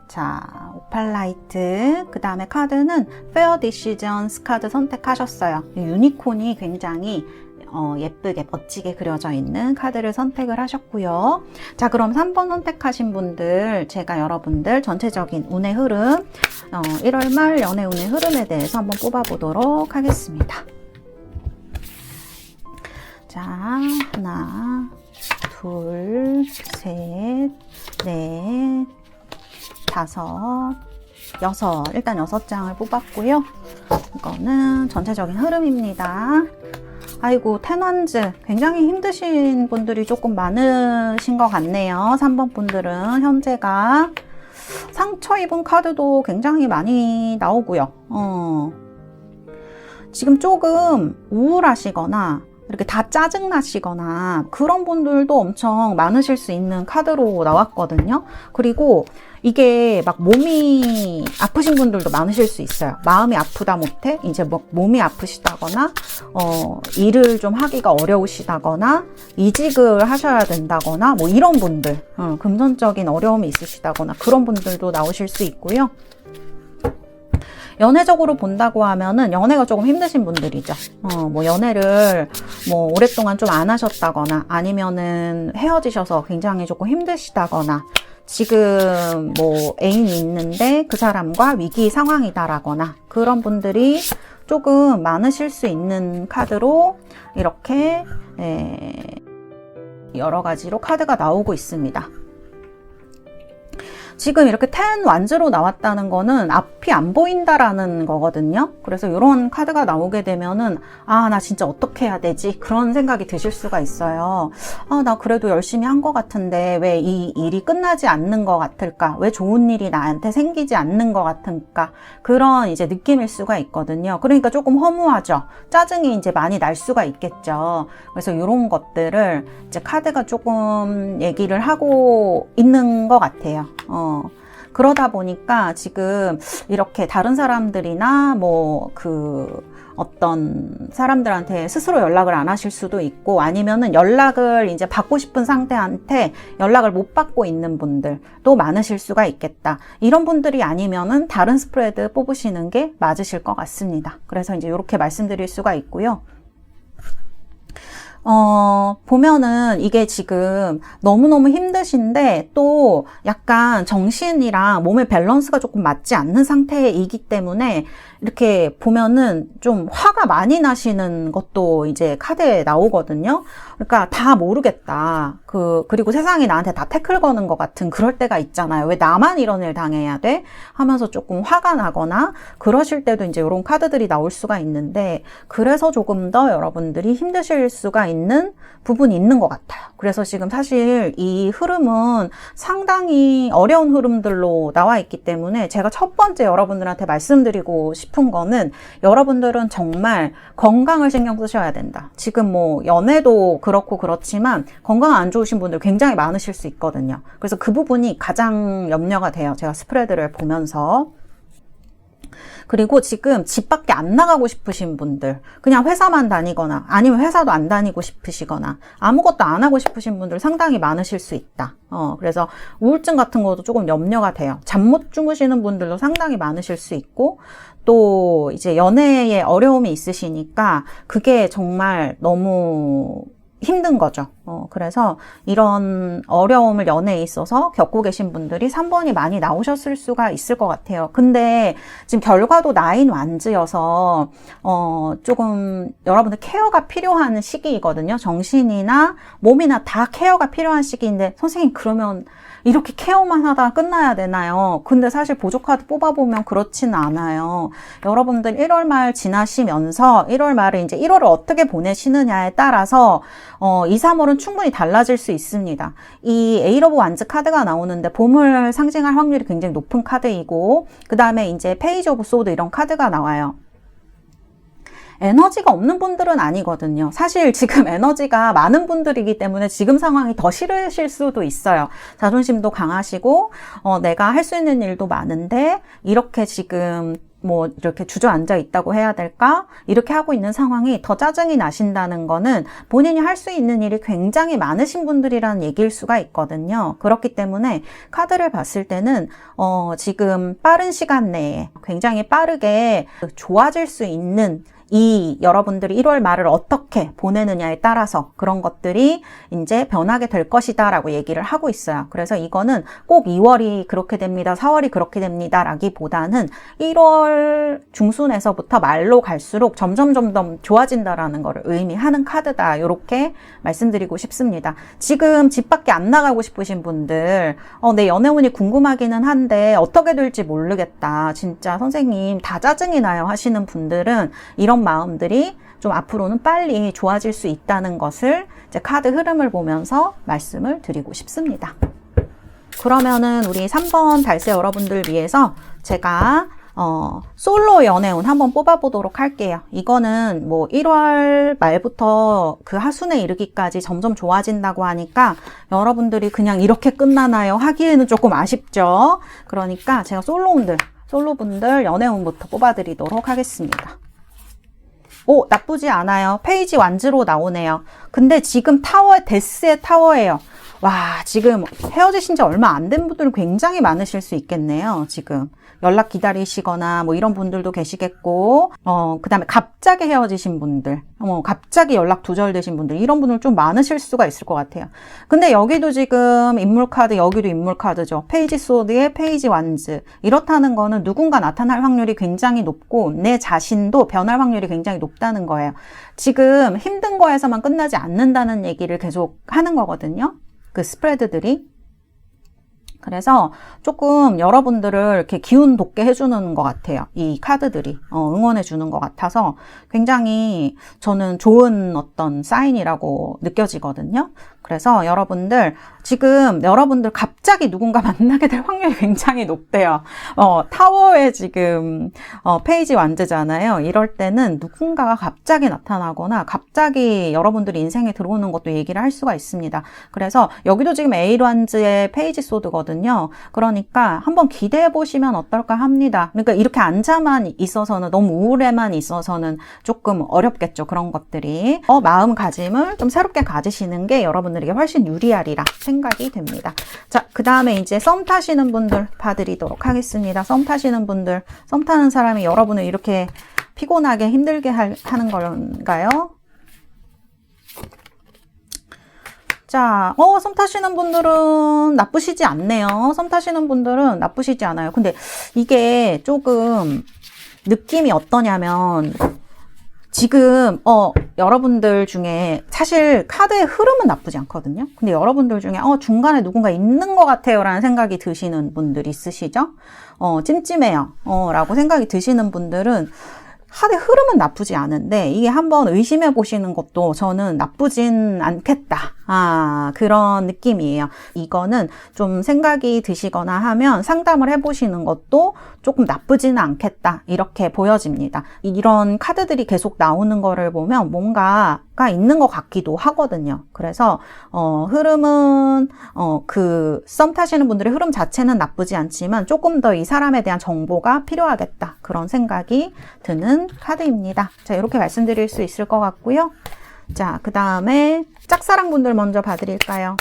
자, 오팔라이트, 그 다음에 카드는 Fair Decisions 카드 선택하셨어요. 유니콘이 굉장히 예쁘게 멋지게 그려져 있는 카드를 선택을 하셨고요. 자, 그럼 3번 선택하신 분들 제가 여러분들 전체적인 운의 흐름 1월 말 연애 운의 흐름에 대해서 한번 뽑아보도록 하겠습니다. 자, 하나, 둘, 셋, 넷, 다섯, 여섯. 일단 6장을 뽑았고요. 이거는 전체적인 흐름입니다. 아이고, 텐완즈 굉장히 힘드신 분들이 조금 많으신 것 같네요. 3번 분들은 현재가 상처 입은 카드도 굉장히 많이 나오고요. 지금 조금 우울하시거나 이렇게 다 짜증나시거나 그런 분들도 엄청 많으실 수 있는 카드로 나왔거든요. 그리고 이게 막 몸이 아프신 분들도 많으실 수 있어요. 마음이 아프다 못해 이제 뭐 몸이 아프시다거나 일을 좀 하기가 어려우시다거나 이직을 하셔야 된다거나 뭐 이런 분들 금전적인 어려움이 있으시다거나 그런 분들도 나오실 수 있고요. 연애적으로 본다고 하면은 연애가 조금 힘드신 분들이죠. 뭐 연애를 뭐 오랫동안 좀 안 하셨다거나 아니면은 헤어지셔서 굉장히 조금 힘드시다거나 지금 뭐 애인이 있는데 그 사람과 위기 상황이다라거나 그런 분들이 조금 많으실 수 있는 카드로 이렇게 여러 가지로 카드가 나오고 있습니다. 지금 이렇게 10 완즈로 나왔다는 거는 앞이 안 보인다라는 거거든요. 그래서 이런 카드가 나오게 되면은 나 진짜 어떻게 해야 되지? 그런 생각이 드실 수가 있어요. 나 그래도 열심히 한 것 같은데 왜 이 일이 끝나지 않는 것 같을까? 왜 좋은 일이 나한테 생기지 않는 것 같을까? 그런 이제 느낌일 수가 있거든요. 그러니까 조금 허무하죠. 짜증이 이제 많이 날 수가 있겠죠. 그래서 이런 것들을 이제 카드가 조금 얘기를 하고 있는 것 같아요. 그러다 보니까 지금 이렇게 다른 사람들이나 뭐 어떤 사람들한테 스스로 연락을 안 하실 수도 있고 아니면은 연락을 이제 받고 싶은 상대한테 연락을 못 받고 있는 분들도 많으실 수가 있겠다. 이런 분들이 아니면은 다른 스프레드 뽑으시는 게 맞으실 것 같습니다. 그래서 이제 이렇게 말씀드릴 수가 있고요. 보면은 이게 지금 너무너무 힘드신데 또 약간 정신이랑 몸의 밸런스가 조금 맞지 않는 상태이기 때문에 이렇게 보면은 좀 화가 많이 나시는 것도 이제 카드에 나오거든요. 그러니까 다 모르겠다. 그리고 세상이 나한테 다 태클 거는 것 같은 그럴 때가 있잖아요. 왜 나만 이런 일 당해야 돼? 하면서 조금 화가 나거나 그러실 때도 이제 이런 카드들이 나올 수가 있는데 그래서 조금 더 여러분들이 힘드실 수가 있는 부분이 있는 것 같아요. 그래서 지금 사실 이 흐름은 상당히 어려운 흐름들로 나와 있기 때문에 제가 첫 번째 여러분들한테 말씀드리고 싶은 거는 여러분들은 정말 건강을 신경 쓰셔야 된다. 지금 뭐 연애도 그렇고 그렇지만 건강 안 좋으신 분들 굉장히 많으실 수 있거든요. 그래서 그 부분이 가장 염려가 돼요. 제가 스프레드를 보면서. 그리고 지금 집 밖에 안 나가고 싶으신 분들, 그냥 회사만 다니거나 아니면 회사도 안 다니고 싶으시거나 아무것도 안 하고 싶으신 분들 상당히 많으실 수 있다. 그래서 우울증 같은 것도 조금 염려가 돼요. 잠 못 주무시는 분들도 상당히 많으실 수 있고 또 이제 연애에 어려움이 있으시니까 그게 정말 너무 힘든 거죠. 그래서 이런 어려움을 연애에 있어서 겪고 계신 분들이 3번이 많이 나오셨을 수가 있을 것 같아요. 근데 지금 결과도 9 완즈여서 조금 여러분들 케어가 필요한 시기이거든요. 정신이나 몸이나 다 케어가 필요한 시기인데 선생님 그러면 이렇게 케어만 하다가 끝나야 되나요? 근데 사실 보조카드 뽑아보면 그렇지는 않아요. 여러분들 1월 말 지나시면서 1월 말에 이제 1월을 어떻게 보내시느냐에 따라서 2, 3월은 충분히 달라질 수 있습니다. 이 에이트 오브 완즈 카드가 나오는데 봄을 상징할 확률이 굉장히 높은 카드이고 그 다음에 이제 페이지 오브 소드 이런 카드가 나와요. 에너지가 없는 분들은 아니거든요. 사실 지금 에너지가 많은 분들이기 때문에 지금 상황이 더 싫으실 수도 있어요. 자존심도 강하시고 내가 할 수 있는 일도 많은데 이렇게 지금 뭐 이렇게 주저앉아 있다고 해야 될까? 이렇게 하고 있는 상황이 더 짜증이 나신다는 거는 본인이 할 수 있는 일이 굉장히 많으신 분들이라는 얘기일 수가 있거든요. 그렇기 때문에 카드를 봤을 때는 지금 빠른 시간 내에 굉장히 빠르게 좋아질 수 있는 이 여러분들이 1월 말을 어떻게 보내느냐에 따라서 그런 것들이 이제 변하게 될 것이다 라고 얘기를 하고 있어요. 그래서 이거는 꼭 2월이 그렇게 됩니다. 4월이 그렇게 됩니다 라기보다는 1월 중순에서부터 말로 갈수록 점점 좋아진다라는 것을 의미하는 카드다. 이렇게 말씀드리고 싶습니다. 지금 집 밖에 안 나가고 싶으신 분들 내 연애운이 궁금하기는 한데 어떻게 될지 모르겠다. 진짜 선생님 다 짜증이 나요 하시는 분들은 이런 마음들이 좀 앞으로는 빨리 좋아질 수 있다는 것을 이제 카드 흐름을 보면서 말씀을 드리고 싶습니다. 그러면은 우리 3번 달세 여러분들 위해서 제가 솔로 연애운 한번 뽑아보도록 할게요. 이거는 뭐 1월 말부터 그 하순에 이르기까지 점점 좋아진다고 하니까 여러분들이 그냥 이렇게 끝나나요? 하기에는 조금 아쉽죠. 그러니까 제가 솔로분들 연애운부터 뽑아드리도록 하겠습니다. 오, 나쁘지 않아요. 페이지 완즈로 나오네요. 근데 지금 데스의 타워예요. 와, 지금 헤어지신 지 얼마 안 된 분들은 굉장히 많으실 수 있겠네요. 지금 연락 기다리시거나 뭐 이런 분들도 계시겠고 그 다음에 갑자기 헤어지신 분들 갑자기 연락 두절되신 분들 이런 분들 좀 많으실 수가 있을 것 같아요. 근데 여기도 지금 인물카드, 여기도 인물카드죠. 페이지 소드에 페이지 완즈. 이렇다는 거는 누군가 나타날 확률이 굉장히 높고 내 자신도 변할 확률이 굉장히 높다는 거예요. 지금 힘든 거에서만 끝나지 않는다는 얘기를 계속 하는 거거든요. 그 스프레드들이. 그래서 조금 여러분들을 이렇게 기운 돋게 해주는 것 같아요. 이 카드들이 응원해 주는 것 같아서 굉장히 저는 좋은 어떤 사인이라고 느껴지거든요. 그래서 여러분들 지금 여러분들 갑자기 누군가 만나게 될 확률이 굉장히 높대요. 타워에 지금 페이지 완즈잖아요. 이럴 때는 누군가가 갑자기 나타나거나 갑자기 여러분들이 인생에 들어오는 것도 얘기를 할 수가 있습니다. 그래서 여기도 지금 에이트 완즈의 페이지 소드거든요. 그러니까 한번 기대해 보시면 어떨까 합니다. 그러니까 이렇게 앉아만 있어서는 너무 우울해만 있어서는 조금 어렵겠죠. 그런 것들이 마음가짐을 좀 새롭게 가지시는 게 여러분들에게 훨씬 유리하리라 생각이 됩니다. 자, 그 다음에 이제 썸 타시는 분들 봐드리도록 하겠습니다. 썸 타시는 분들, 썸 타는 사람이 여러분을 이렇게 피곤하게 힘들게 하는 건가요? 자, 썸 타시는 분들은 나쁘시지 않네요. 썸 타시는 분들은 나쁘시지 않아요. 근데 이게 조금 느낌이 어떠냐면 지금 여러분들 중에 사실 카드의 흐름은 나쁘지 않거든요. 근데 여러분들 중에 중간에 누군가 있는 것 같아요 라는 생각이 드시는 분들 있으시죠? 찜찜해요 라고 생각이 드시는 분들은 카드의 흐름은 나쁘지 않은데 이게 한번 의심해 보시는 것도 저는 나쁘진 않겠다. 그런 느낌이에요. 이거는 좀 생각이 드시거나 하면 상담을 해보시는 것도 조금 나쁘지는 않겠다. 이렇게 보여집니다. 이런 카드들이 계속 나오는 거를 보면 뭔가가 있는 것 같기도 하거든요. 그래서 흐름은 그 썸 타시는 분들의 흐름 자체는 나쁘지 않지만 조금 더 이 사람에 대한 정보가 필요하겠다. 그런 생각이 드는 카드입니다. 자, 이렇게 말씀드릴 수 있을 것 같고요. 자, 그 다음에 짝사랑분들 먼저 봐드릴까요?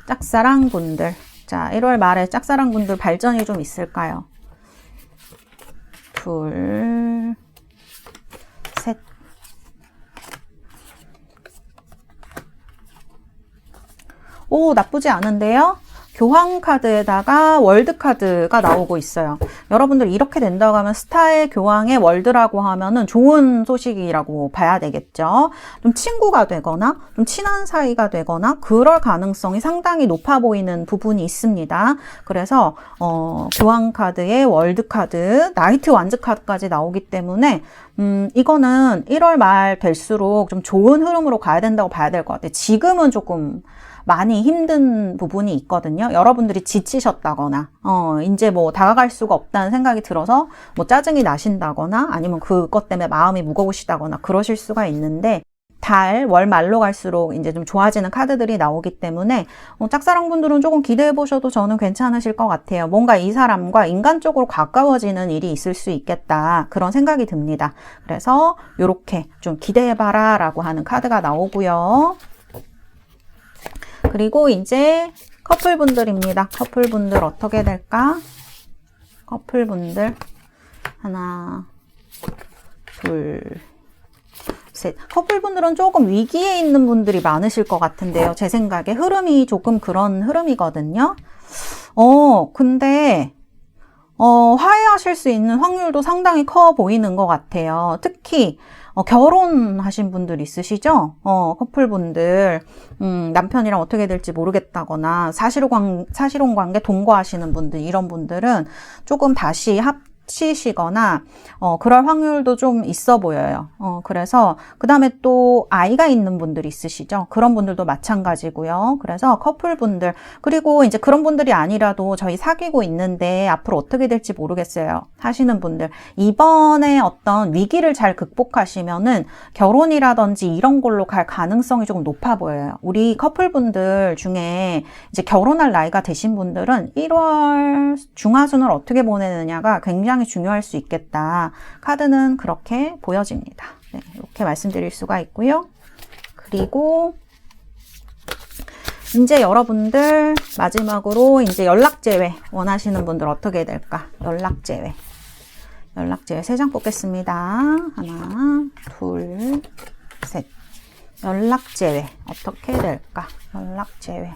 짝사랑분들. 자, 1월 말에 짝사랑분들 발전이 좀 있을까요? 둘, 셋. 오, 나쁘지 않은데요? 교황 카드에다가 월드 카드가 나오고 있어요. 여러분들 이렇게 된다고 하면 스타의 교황의 월드라고 하면은 좋은 소식이라고 봐야 되겠죠. 좀 친구가 되거나 좀 친한 사이가 되거나 그럴 가능성이 상당히 높아 보이는 부분이 있습니다. 그래서 교황 카드에 월드 카드, 나이트 완즈 카드까지 나오기 때문에 이거는 1월 말 될수록 좀 좋은 흐름으로 가야 된다고 봐야 될 것 같아요. 지금은 조금 많이 힘든 부분이 있거든요. 여러분들이 지치셨다거나, 이제 뭐 다가갈 수가 없다는 생각이 들어서 뭐 짜증이 나신다거나 아니면 그것 때문에 마음이 무거우시다거나 그러실 수가 있는데, 월 말로 갈수록 이제 좀 좋아지는 카드들이 나오기 때문에 짝사랑분들은 조금 기대해 보셔도 저는 괜찮으실 것 같아요. 뭔가 이 사람과 인간적으로 가까워지는 일이 있을 수 있겠다 그런 생각이 듭니다. 그래서 이렇게 좀 기대해봐라 라고 하는 카드가 나오고요. 그리고 이제 커플분들입니다. 커플분들 어떻게 될까? 커플분들 하나, 둘, 셋. 커플분들은 조금 위기에 있는 분들이 많으실 것 같은데요. 제 생각에 흐름이 조금 그런 흐름이거든요. 근데 화해하실 수 있는 확률도 상당히 커 보이는 것 같아요. 특히 결혼하신 분들 있으시죠? 커플분들, 남편이랑 어떻게 될지 모르겠다거나, 사실혼 관계 동거하시는 분들, 이런 분들은 조금 다시 합치시거나, 그럴 확률도 좀 있어 보여요. 그래서, 그 다음에 또 아이가 있는 분들 있으시죠? 그런 분들도 마찬가지고요. 그래서 커플분들, 그리고 이제 그런 분들이 아니라도 저희 사귀고 있는데 앞으로 어떻게 될지 모르겠어요 하시는 분들, 이번에 어떤 위기를 잘 극복하시면은 결혼이라든지 이런 걸로 갈 가능성이 조금 높아 보여요. 우리 커플분들 중에 이제 결혼할 나이가 되신 분들은 1월 중하순을 어떻게 보내느냐가 굉장히 중요할 수 있겠다. 카드는 그렇게 보여집니다. 네, 이렇게 말씀드릴 수가 있고요. 그리고 이제 여러분들 마지막으로 이제 연락제외 원하시는 분들 어떻게 될까? 연락제외 3장 뽑겠습니다. 하나, 둘, 셋. 연락제외 어떻게 될까? 연락제외.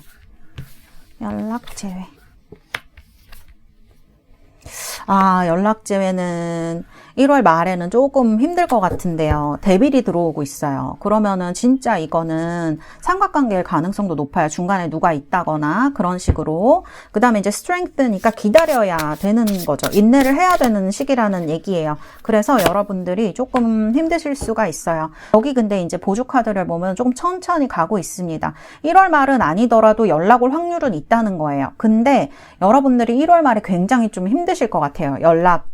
연락제외는 1월 말에는 조금 힘들 것 같은데요. 데빌이 들어오고 있어요. 그러면은 진짜 이거는 삼각관계일 가능성도 높아요. 중간에 누가 있다거나 그런 식으로. 그 다음에 이제 스트렝스니까 기다려야 되는 거죠. 인내를 해야 되는 시기라는 얘기예요. 그래서 여러분들이 조금 힘드실 수가 있어요. 여기 근데 이제 보조 카드를 보면 조금 천천히 가고 있습니다. 1월 말은 아니더라도 연락 올 확률은 있다는 거예요. 근데 여러분들이 1월 말에 굉장히 좀 힘드실 것 같아요. 연락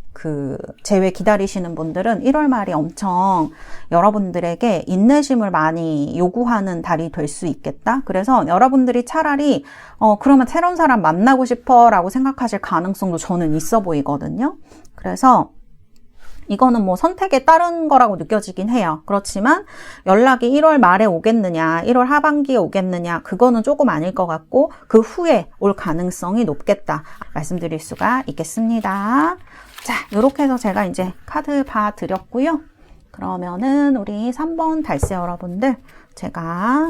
제외 기다리시는 분들은 1월 말이 엄청 여러분들에게 인내심을 많이 요구하는 달이 될 수 있겠다. 그래서 여러분들이 차라리 그러면 새로운 사람 만나고 싶어 라고 생각하실 가능성도 저는 있어 보이거든요. 그래서 이거는 뭐 선택에 따른 거라고 느껴지긴 해요. 그렇지만 연락이 1월 말에 오겠느냐, 1월 하반기에 오겠느냐, 그거는 조금 아닐 것 같고 그 후에 올 가능성이 높겠다 말씀드릴 수가 있겠습니다. 자, 이렇게 해서 제가 이제 카드 봐드렸고요. 그러면은 우리 3번 달세 여러분들, 제가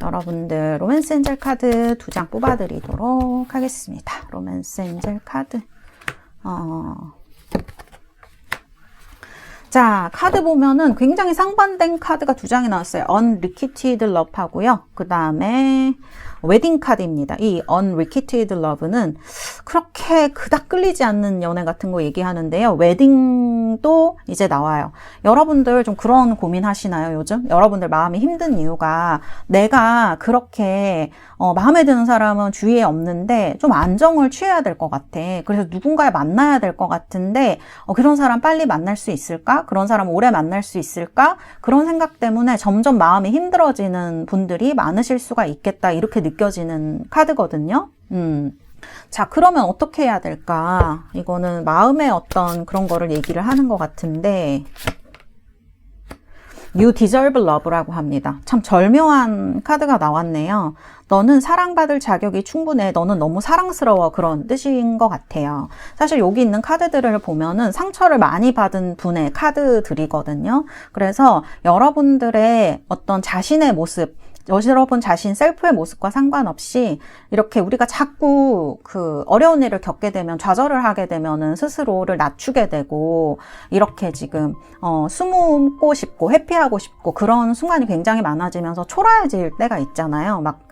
여러분들 로맨스 엔젤 카드 2장 뽑아드리도록 하겠습니다. 로맨스 엔젤 카드. 자, 카드 보면은 굉장히 상반된 카드가 2장이 나왔어요. Unrequited Love 하고요. 그 다음에 웨딩 카드입니다. 이 Unrequited Love는 그렇게 그닥 끌리지 않는 연애 같은 거 얘기하는데요. 웨딩도 이제 나와요. 여러분들 좀 그런 고민 하시나요, 요즘? 여러분들 마음이 힘든 이유가 내가 그렇게 마음에 드는 사람은 주위에 없는데 좀 안정을 취해야 될 것 같아. 그래서 누군가를 만나야 될 것 같은데 그런 사람 빨리 만날 수 있을까? 그런 사람 오래 만날 수 있을까? 그런 생각 때문에 점점 마음이 힘들어지는 분들이 많으실 수가 있겠다. 이렇게 느껴지는 카드거든요. 자, 그러면 어떻게 해야 될까? 이거는 마음의 어떤 그런 거를 얘기를 하는 것 같은데 You deserve love라고 합니다. 참 절묘한 카드가 나왔네요. 너는 사랑받을 자격이 충분해. 너는 너무 사랑스러워. 그런 뜻인 것 같아요. 사실 여기 있는 카드들을 보면은 상처를 많이 받은 분의 카드들이거든요. 그래서 여러분들의 어떤 자신의 모습, 여러분 자신 셀프의 모습과 상관없이 이렇게 우리가 자꾸 그 어려운 일을 겪게 되면 좌절을 하게 되면은 스스로를 낮추게 되고 이렇게 지금 숨고 싶고 회피하고 싶고 그런 순간이 굉장히 많아지면서 초라해질 때가 있잖아요. 막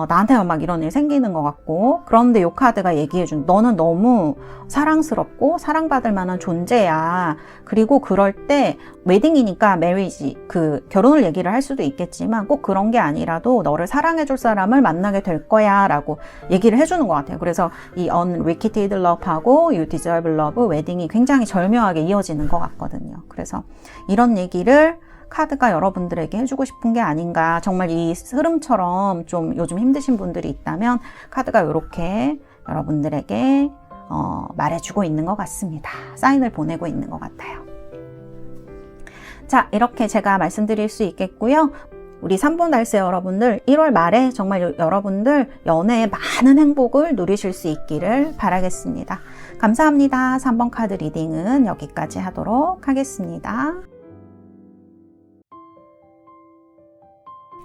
나한테만 막 이런 일 생기는 것 같고. 그런데 이 카드가 얘기해준 너는 너무 사랑스럽고 사랑받을 만한 존재야. 그리고 그럴 때 웨딩이니까 메리지, 그 결혼을 얘기를 할 수도 있겠지만 꼭 그런 게 아니라도 너를 사랑해줄 사람을 만나게 될 거야 라고 얘기를 해주는 것 같아요. 그래서 이 unrequited love하고 you deserve love, 웨딩이 굉장히 절묘하게 이어지는 것 같거든요. 그래서 이런 얘기를 카드가 여러분들에게 해주고 싶은 게 아닌가. 정말 이 흐름처럼 좀 요즘 힘드신 분들이 있다면 카드가 이렇게 여러분들에게 말해주고 있는 것 같습니다. 사인을 보내고 있는 것 같아요. 자, 이렇게 제가 말씀드릴 수 있겠고요. 우리 3번 달세 여러분들 1월 말에 정말 여러분들 연애에 많은 행복을 누리실 수 있기를 바라겠습니다. 감사합니다. 3번 카드 리딩은 여기까지 하도록 하겠습니다.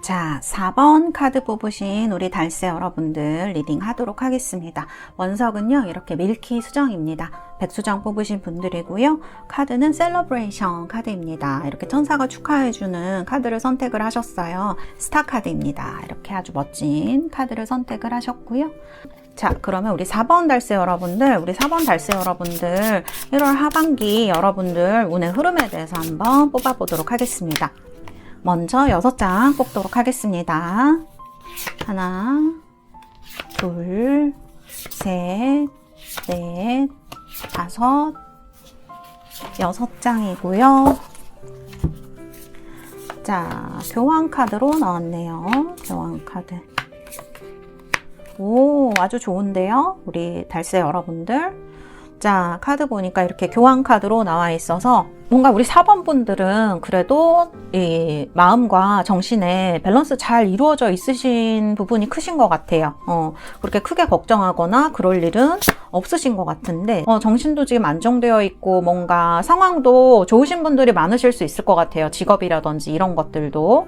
자, 4번 카드 뽑으신 우리 달세 여러분들 리딩 하도록 하겠습니다. 원석은요, 이렇게 밀키 수정입니다. 백수정 뽑으신 분들이고요. 카드는 셀러브레이션 카드입니다. 이렇게 천사가 축하해주는 카드를 선택을 하셨어요. 스타 카드입니다. 이렇게 아주 멋진 카드를 선택을 하셨고요. 자, 그러면 우리 4번 달세 여러분들, 1월 하반기 여러분들 운의 흐름에 대해서 한번 뽑아보도록 하겠습니다. 먼저 6장 뽑도록 하겠습니다. 하나, 둘, 셋, 넷, 다섯, 6장이고요. 자, 교환 카드로 나왔네요. 교환 카드. 오, 아주 좋은데요? 우리 달세 여러분들. 자, 카드 보니까 이렇게 교환 카드로 나와 있어서 뭔가 우리 4번 분들은 그래도 이 마음과 정신의 밸런스 잘 이루어져 있으신 부분이 크신 것 같아요. 그렇게 크게 걱정하거나 그럴 일은 없으신 것 같은데 정신도 지금 안정되어 있고 뭔가 상황도 좋으신 분들이 많으실 수 있을 것 같아요. 직업이라든지 이런 것들도.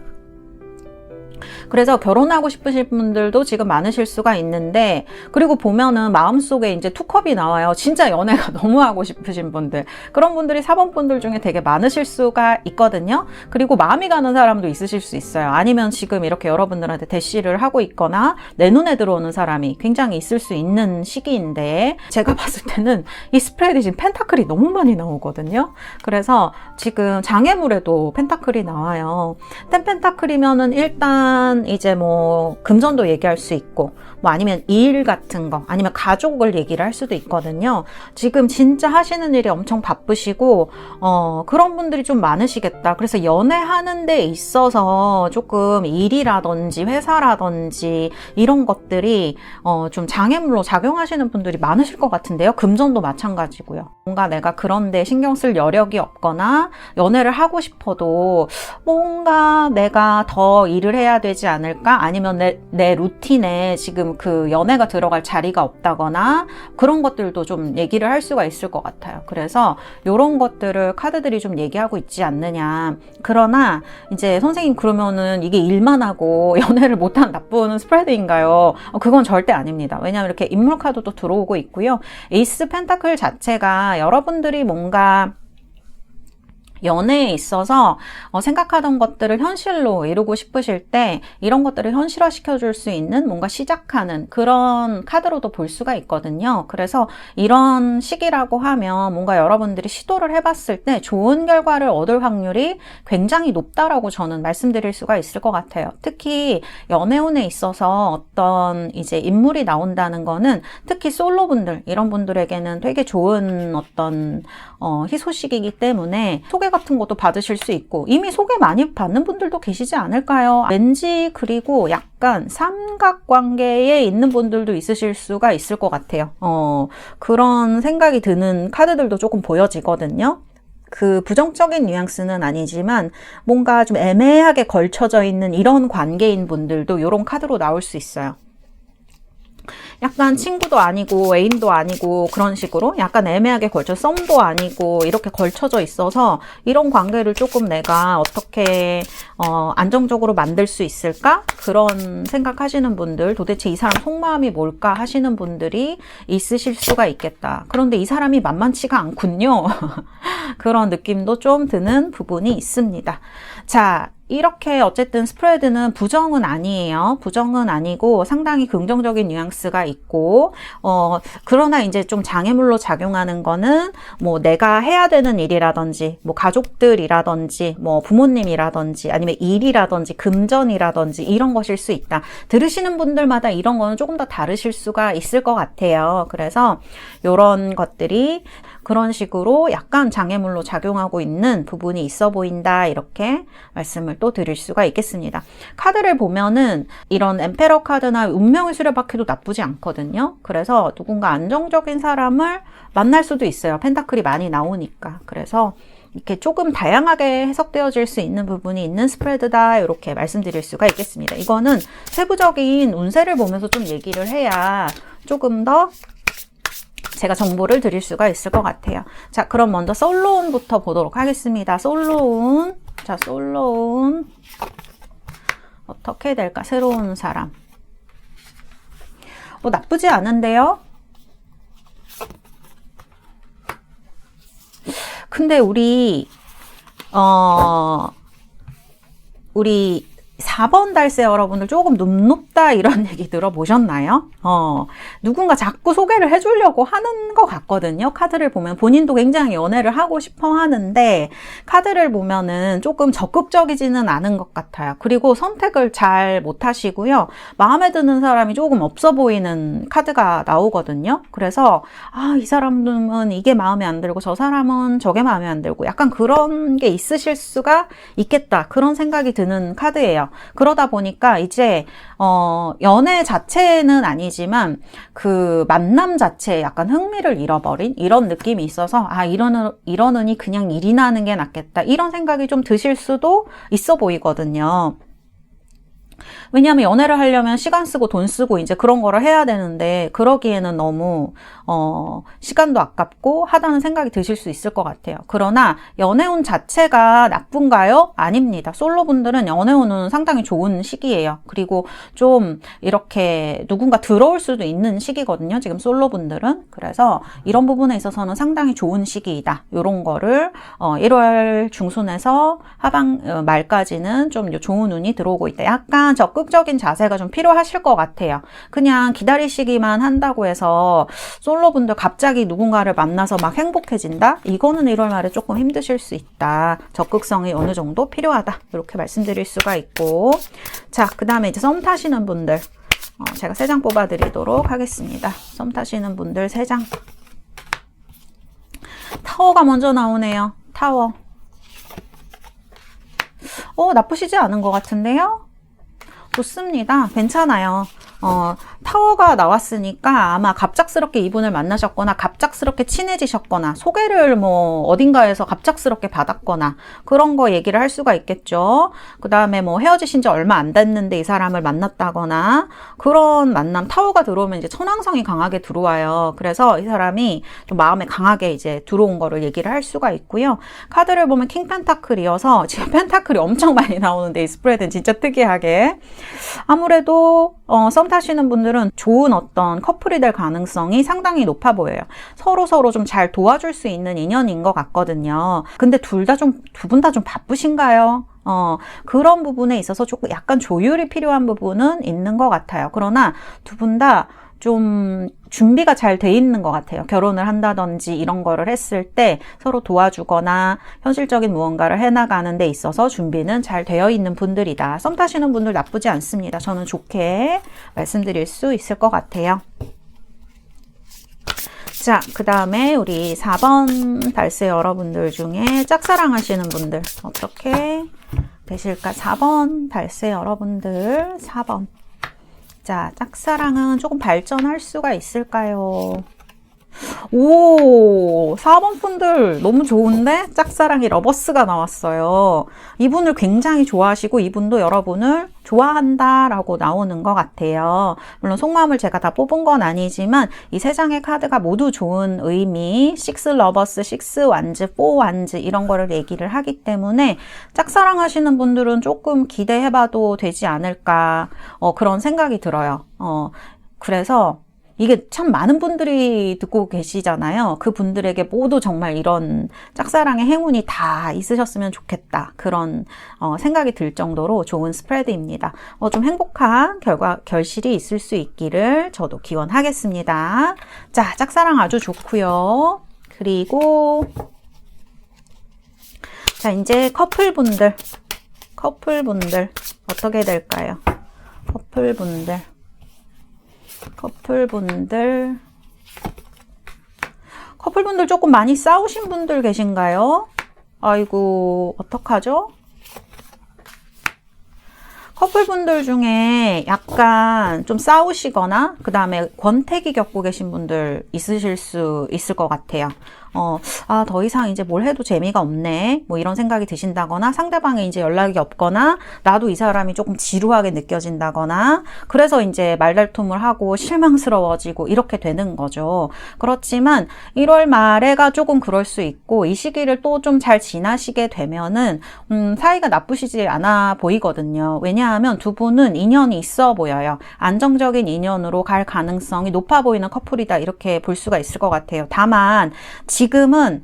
그래서 결혼하고 싶으신 분들도 지금 많으실 수가 있는데, 그리고 보면은 마음속에 이제 투컵이 나와요. 진짜 연애가 너무 하고 싶으신 분들, 그런 분들이 4번 분들 중에 되게 많으실 수가 있거든요. 그리고 마음이 가는 사람도 있으실 수 있어요. 아니면 지금 이렇게 여러분들한테 대시를 하고 있거나 내 눈에 들어오는 사람이 굉장히 있을 수 있는 시기인데, 제가 봤을 때는 이 스프레드에 지금 펜타클이 너무 많이 나오거든요. 그래서 지금 장애물에도 펜타클이 나와요. 10 펜타클이면은 일단 이제 뭐 금전도 얘기할 수 있고, 뭐 아니면 일 같은 거, 아니면 가족을 얘기를 할 수도 있거든요. 지금 진짜 하시는 일이 엄청 바쁘시고 그런 분들이 좀 많으시겠다. 그래서 연애하는 데 있어서 조금 일이라든지 회사라든지 이런 것들이 좀 장애물로 작용하시는 분들이 많으실 것 같은데요. 금전도 마찬가지고요. 뭔가 내가 그런 데 신경 쓸 여력이 없거나 연애를 하고 싶어도 뭔가 내가 더 일을 해야 되지 않을까? 아니면 내 루틴에 지금 그 연애가 들어갈 자리가 없다거나 그런 것들도 좀 얘기를 할 수가 있을 것 같아요. 그래서 이런 것들을 카드들이 좀 얘기하고 있지 않느냐. 그러나 이제 선생님 그러면은 이게 일만 하고 연애를 못한 나쁜 스프레드인가요? 그건 절대 아닙니다. 왜냐하면 이렇게 인물 카드도 들어오고 있고요. 에이스 펜타클 자체가 여러분들이 뭔가 연애에 있어서 생각하던 것들을 현실로 이루고 싶으실 때 이런 것들을 현실화시켜 줄 수 있는 뭔가 시작하는 그런 카드로도 볼 수가 있거든요. 그래서 이런 시기라고 하면 뭔가 여러분들이 시도를 해봤을 때 좋은 결과를 얻을 확률이 굉장히 높다라고 저는 말씀드릴 수가 있을 것 같아요. 특히 연애운에 있어서 어떤 이제 인물이 나온다는 거는 특히 솔로분들, 이런 분들에게는 되게 좋은 어떤 희소식이기 때문에 소개 같은 것도 받으실 수 있고, 이미 소개 많이 받는 분들도 계시지 않을까요? 왠지 그리고 약간 삼각관계에 있는 분들도 있으실 수가 있을 것 같아요. 그런 생각이 드는 카드들도 조금 보여지거든요. 그 부정적인 뉘앙스는 아니지만 뭔가 좀 애매하게 걸쳐져 있는 이런 관계인 분들도 이런 카드로 나올 수 있어요. 약간 친구도 아니고 애인도 아니고 그런 식으로 약간 애매하게 걸쳐 썸도 아니고 이렇게 걸쳐져 있어서 이런 관계를 조금 내가 어떻게 안정적으로 만들 수 있을까? 그런 생각하시는 분들, 도대체 이 사람 속마음이 뭘까 하시는 분들이 있으실 수가 있겠다. 그런데 이 사람이 만만치가 않군요. 그런 느낌도 좀 드는 부분이 있습니다. 자, 이렇게 어쨌든 스프레드는 부정은 아니에요. 부정은 아니고 상당히 긍정적인 뉘앙스가 있고, 그러나 이제 좀 장애물로 작용하는 거는 뭐 내가 해야 되는 일이라든지, 뭐 가족들이라든지, 뭐 부모님이라든지, 아니면 일이라든지, 금전이라든지 이런 것일 수 있다. 들으시는 분들마다 이런 거는 조금 더 다르실 수가 있을 것 같아요. 그래서 이런 것들이 그런 식으로 약간 장애물로 작용하고 있는 부분이 있어 보인다. 이렇게 말씀을 또 드릴 수가 있겠습니다. 카드를 보면은 이런 엠페러 카드나 운명의 수레바퀴도 나쁘지 않거든요. 그래서 누군가 안정적인 사람을 만날 수도 있어요. 펜타클이 많이 나오니까. 그래서 이렇게 조금 다양하게 해석되어질 수 있는 부분이 있는 스프레드다. 이렇게 말씀드릴 수가 있겠습니다. 이거는 세부적인 운세를 보면서 좀 얘기를 해야 조금 더 제가 정보를 드릴 수가 있을 것 같아요. 자, 그럼 먼저 솔로운부터 보도록 하겠습니다. 솔로운. 자, 솔로운. 어떻게 될까? 새로운 사람. 나쁘지 않은데요? 근데 우리 4번 달세 여러분들 조금 눈 높다 이런 얘기 들어보셨나요? 누군가 자꾸 소개를 해주려고 하는 것 같거든요. 카드를 보면 본인도 굉장히 연애를 하고 싶어 하는데 카드를 보면은 조금 적극적이지는 않은 것 같아요. 그리고 선택을 잘 못하시고요. 마음에 드는 사람이 조금 없어 보이는 카드가 나오거든요. 그래서 이 사람은 이게 마음에 안 들고 저 사람은 저게 마음에 안 들고 약간 그런 게 있으실 수가 있겠다. 그런 생각이 드는 카드예요. 그러다 보니까 이제 연애 자체는 아니지만 그 만남 자체에 약간 흥미를 잃어버린 이런 느낌이 있어서 이러느니 그냥 일이나 하는 게 낫겠다 이런 생각이 좀 드실 수도 있어 보이거든요. 왜냐하면 연애를 하려면 시간 쓰고 돈 쓰고 이제 그런 거를 해야 되는데 그러기에는 너무 시간도 아깝고 하다는 생각이 드실 수 있을 것 같아요. 그러나 연애운 자체가 나쁜가요? 아닙니다. 솔로분들은 연애운은 상당히 좋은 시기예요. 그리고 좀 이렇게 누군가 들어올 수도 있는 시기거든요. 지금 솔로분들은. 그래서 이런 부분에 있어서는 상당히 좋은 시기이다. 이런 거를 1월 중순에서 하반 말까지는 좀 좋은 운이 들어오고 있다. 약간 적극적인 자세가 좀 필요하실 것 같아요. 그냥 기다리시기만 한다고 해서 솔로분들 갑자기 누군가를 만나서 막 행복해진다? 이거는 1월 말에 조금 힘드실 수 있다. 적극성이 어느 정도 필요하다. 이렇게 말씀드릴 수가 있고, 자, 그 다음에 이제 썸 타시는 분들 제가 3장 뽑아드리도록 하겠습니다. 썸 타시는 분들 3장. 타워가 먼저 나오네요. 타워. 나쁘시지 않은 것 같은데요? 좋습니다. 괜찮아요. 타워가 나왔으니까 아마 갑작스럽게 이분을 만나셨거나 갑작스럽게 친해지셨거나 소개를 뭐 어딘가에서 갑작스럽게 받았거나 그런 거 얘기를 할 수가 있겠죠. 그 다음에 뭐 헤어지신 지 얼마 안 됐는데 이 사람을 만났다거나 그런 만남. 타워가 들어오면 이제 천왕성이 강하게 들어와요. 그래서 이 사람이 좀 마음에 강하게 이제 들어온 거를 얘기를 할 수가 있고요. 카드를 보면 킹 펜타클이어서 지금 펜타클이 엄청 많이 나오는데 이 스프레드는 진짜 특이하게 아무래도 썸 타시는 분들은 좋은 어떤 커플이 될 가능성이 상당히 높아 보여요. 서로 좀 잘 도와줄 수 있는 인연인 것 같거든요. 근데 두 분 다 좀 바쁘신가요? 그런 부분에 있어서 조금 약간 조율이 필요한 부분은 있는 것 같아요. 그러나 두 분 다 좀 준비가 잘 돼 있는 것 같아요. 결혼을 한다든지 이런 거를 했을 때 서로 도와주거나 현실적인 무언가를 해나가는 데 있어서 준비는 잘 되어 있는 분들이다. 썸 타시는 분들 나쁘지 않습니다. 저는 좋게 말씀드릴 수 있을 것 같아요. 자, 그 다음에 우리 4번 달세 여러분들 중에 짝사랑 하시는 분들 어떻게 되실까? 4번 달세 여러분들 4번. 자, 짝사랑은 조금 발전할 수가 있을까요? 오, 4번 분들 너무 좋은데? 짝사랑이 러버스가 나왔어요. 이분을 굉장히 좋아하시고 이분도 여러분을 좋아한다 라고 나오는 것 같아요. 물론 속마음을 제가 다 뽑은 건 아니지만 이 세 장의 카드가 모두 좋은 의미, 6 러버스, 6 완즈, 4 완즈 이런 거를 얘기를 하기 때문에 짝사랑 하시는 분들은 조금 기대해봐도 되지 않을까 그런 생각이 들어요. 그래서 이게 참 많은 분들이 듣고 계시잖아요. 그 분들에게 모두 정말 이런 짝사랑의 행운이 다 있으셨으면 좋겠다. 그런 생각이 들 정도로 좋은 스프레드입니다. 좀 행복한 결실이 있을 수 있기를 저도 기원하겠습니다. 자, 짝사랑 아주 좋고요. 그리고 자, 이제 커플분들 어떻게 될까요? 커플분들 조금 많이 싸우신 분들 계신가요? 아이고, 어떡하죠? 커플분들 중에 약간 좀 싸우시거나 그 다음에 권태기 겪고 계신 분들 있으실 수 있을 것 같아요. 더 이상 이제 뭘 해도 재미가 없네. 뭐 이런 생각이 드신다거나 상대방이 이제 연락이 없거나 나도 이 사람이 조금 지루하게 느껴진다거나 그래서 이제 말달툼을 하고 실망스러워지고 이렇게 되는 거죠. 그렇지만 1월 말에가 조금 그럴 수 있고 이 시기를 또 좀 잘 지나시게 되면은 사이가 나쁘시지 않아 보이거든요. 왜냐하면 두 분은 인연이 있어 보여요. 안정적인 인연으로 갈 가능성이 높아 보이는 커플이다 이렇게 볼 수가 있을 것 같아요. 다만 지금은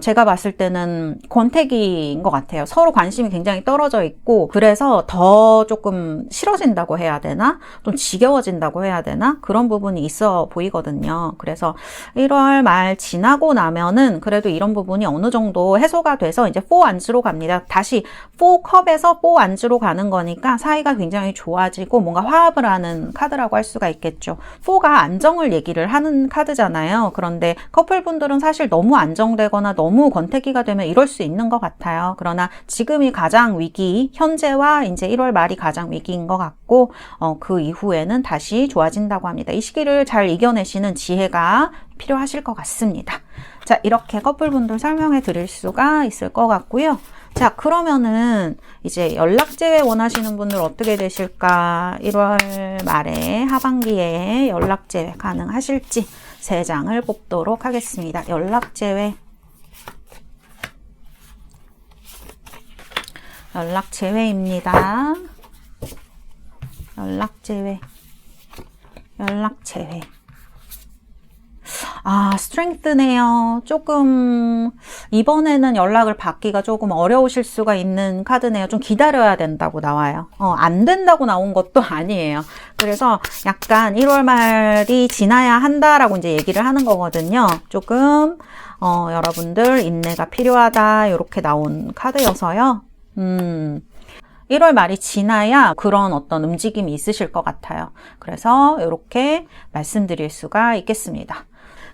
제가 봤을 때는 권태기인 것 같아요. 서로 관심이 굉장히 떨어져 있고 그래서 더 조금 싫어진다고 해야 되나? 좀 지겨워진다고 해야 되나? 그런 부분이 있어 보이거든요. 그래서 1월 말 지나고 나면은 그래도 이런 부분이 어느 정도 해소가 돼서 이제 4 안주로 갑니다. 다시 4컵에서 4 안주로 가는 거니까 사이가 굉장히 좋아지고 뭔가 화합을 하는 카드라고 할 수가 있겠죠. 4가 안정을 얘기를 하는 카드잖아요. 그런데 커플분들은 사실 너무 되거나 너무 권태기가 되면 이럴 수 있는 것 같아요. 그러나 지금이 가장 위기, 현재와 이제 1월 말이 가장 위기인 것 같고 그 이후에는 다시 좋아진다고 합니다. 이 시기를 잘 이겨내시는 지혜가 필요하실 것 같습니다. 자, 이렇게 커플분들 설명해 드릴 수가 있을 것 같고요. 자, 그러면은 이제 연락 제외 원하시는 분들 어떻게 되실까? 1월 말에 하반기에 연락 제외 가능하실지 3장을 뽑도록 하겠습니다. 연락 제외. 연락 제외입니다. 연락 제외. 스트렝스네요. 조금 이번에는 연락을 받기가 조금 어려우실 수가 있는 카드네요. 좀 기다려야 된다고 나와요. 안 된다고 나온 것도 아니에요. 그래서 약간 1월 말이 지나야 한다라고 이제 얘기를 하는 거거든요. 조금 여러분들 인내가 필요하다 이렇게 나온 카드여서요. 1월 말이 지나야 그런 어떤 움직임이 있으실 것 같아요. 그래서 이렇게 말씀드릴 수가 있겠습니다.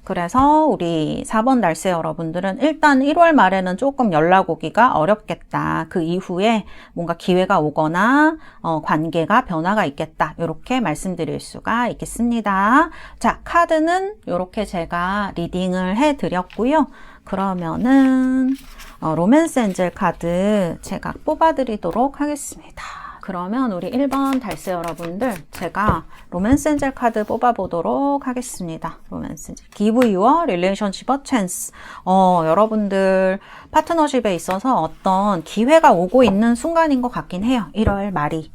그래서 우리 4번 날씨 여러분들은 일단 1월 말에는 조금 연락 오기가 어렵겠다. 그 이후에 뭔가 기회가 오거나 관계가 변화가 있겠다. 이렇게 말씀드릴 수가 있겠습니다. 자, 카드는 이렇게 제가 리딩을 해드렸고요. 그러면은 로맨스 엔젤 카드 제가 뽑아드리도록 하겠습니다. 그러면 우리 1번 달세 여러분들 제가 로맨스 엔젤 카드 뽑아보도록 하겠습니다. 로맨스 엔젤. Give your relationship a chance. 여러분들 파트너십에 있어서 어떤 기회가 오고 있는 순간인 것 같긴 해요. 1월 말이.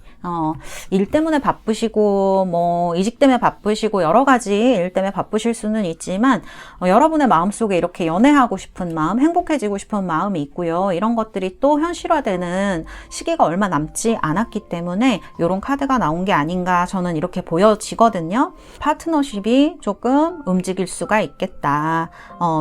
일 때문에 바쁘시고 뭐 이직 때문에 바쁘시고 여러 가지 일 때문에 바쁘실 수는 있지만 여러분의 마음속에 이렇게 연애하고 싶은 마음, 행복해지고 싶은 마음이 있고요. 이런 것들이 또 현실화되는 시기가 얼마 남지 않았기 때문에 이런 카드가 나온 게 아닌가 저는 이렇게 보여지거든요. 파트너십이 조금 움직일 수가 있겠다.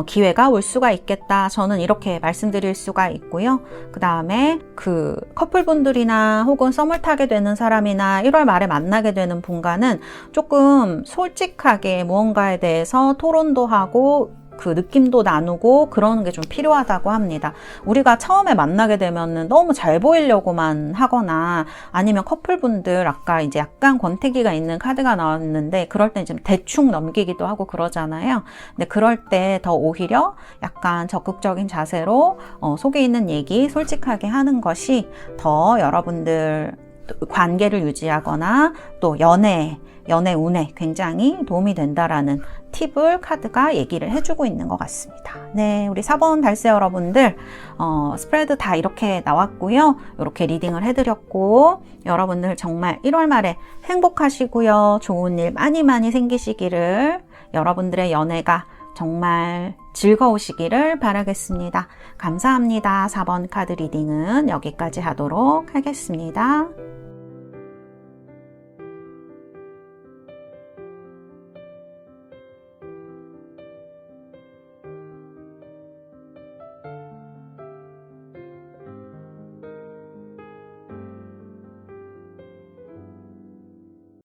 기회가 올 수가 있겠다. 저는 이렇게 말씀드릴 수가 있고요. 그 다음에 그 커플분들이나 혹은 썸을 타게 되는 사람이나 1월 말에 만나게 되는 분과는 조금 솔직하게 무언가에 대해서 토론도 하고 그 느낌도 나누고 그러는 게 좀 필요하다고 합니다. 우리가 처음에 만나게 되면은 너무 잘 보이려고만 하거나 아니면 커플분들 아까 이제 약간 권태기가 있는 카드가 나왔는데 그럴 때 좀 대충 넘기기도 하고 그러잖아요. 근데 그럴 때 더 오히려 약간 적극적인 자세로 속에 있는 얘기 솔직하게 하는 것이 더 여러분들 관계를 유지하거나 또 연애 운에 굉장히 도움이 된다라는 팁을 카드가 얘기를 해주고 있는 것 같습니다. 네, 우리 4번 달세 여러분들 스프레드 다 이렇게 나왔고요. 이렇게 리딩을 해드렸고 여러분들 정말 1월 말에 행복하시고요. 좋은 일 많이 생기시기를 여러분들의 연애가 정말 즐거우시기를 바라겠습니다. 감사합니다. 4번 카드 리딩은 여기까지 하도록 하겠습니다.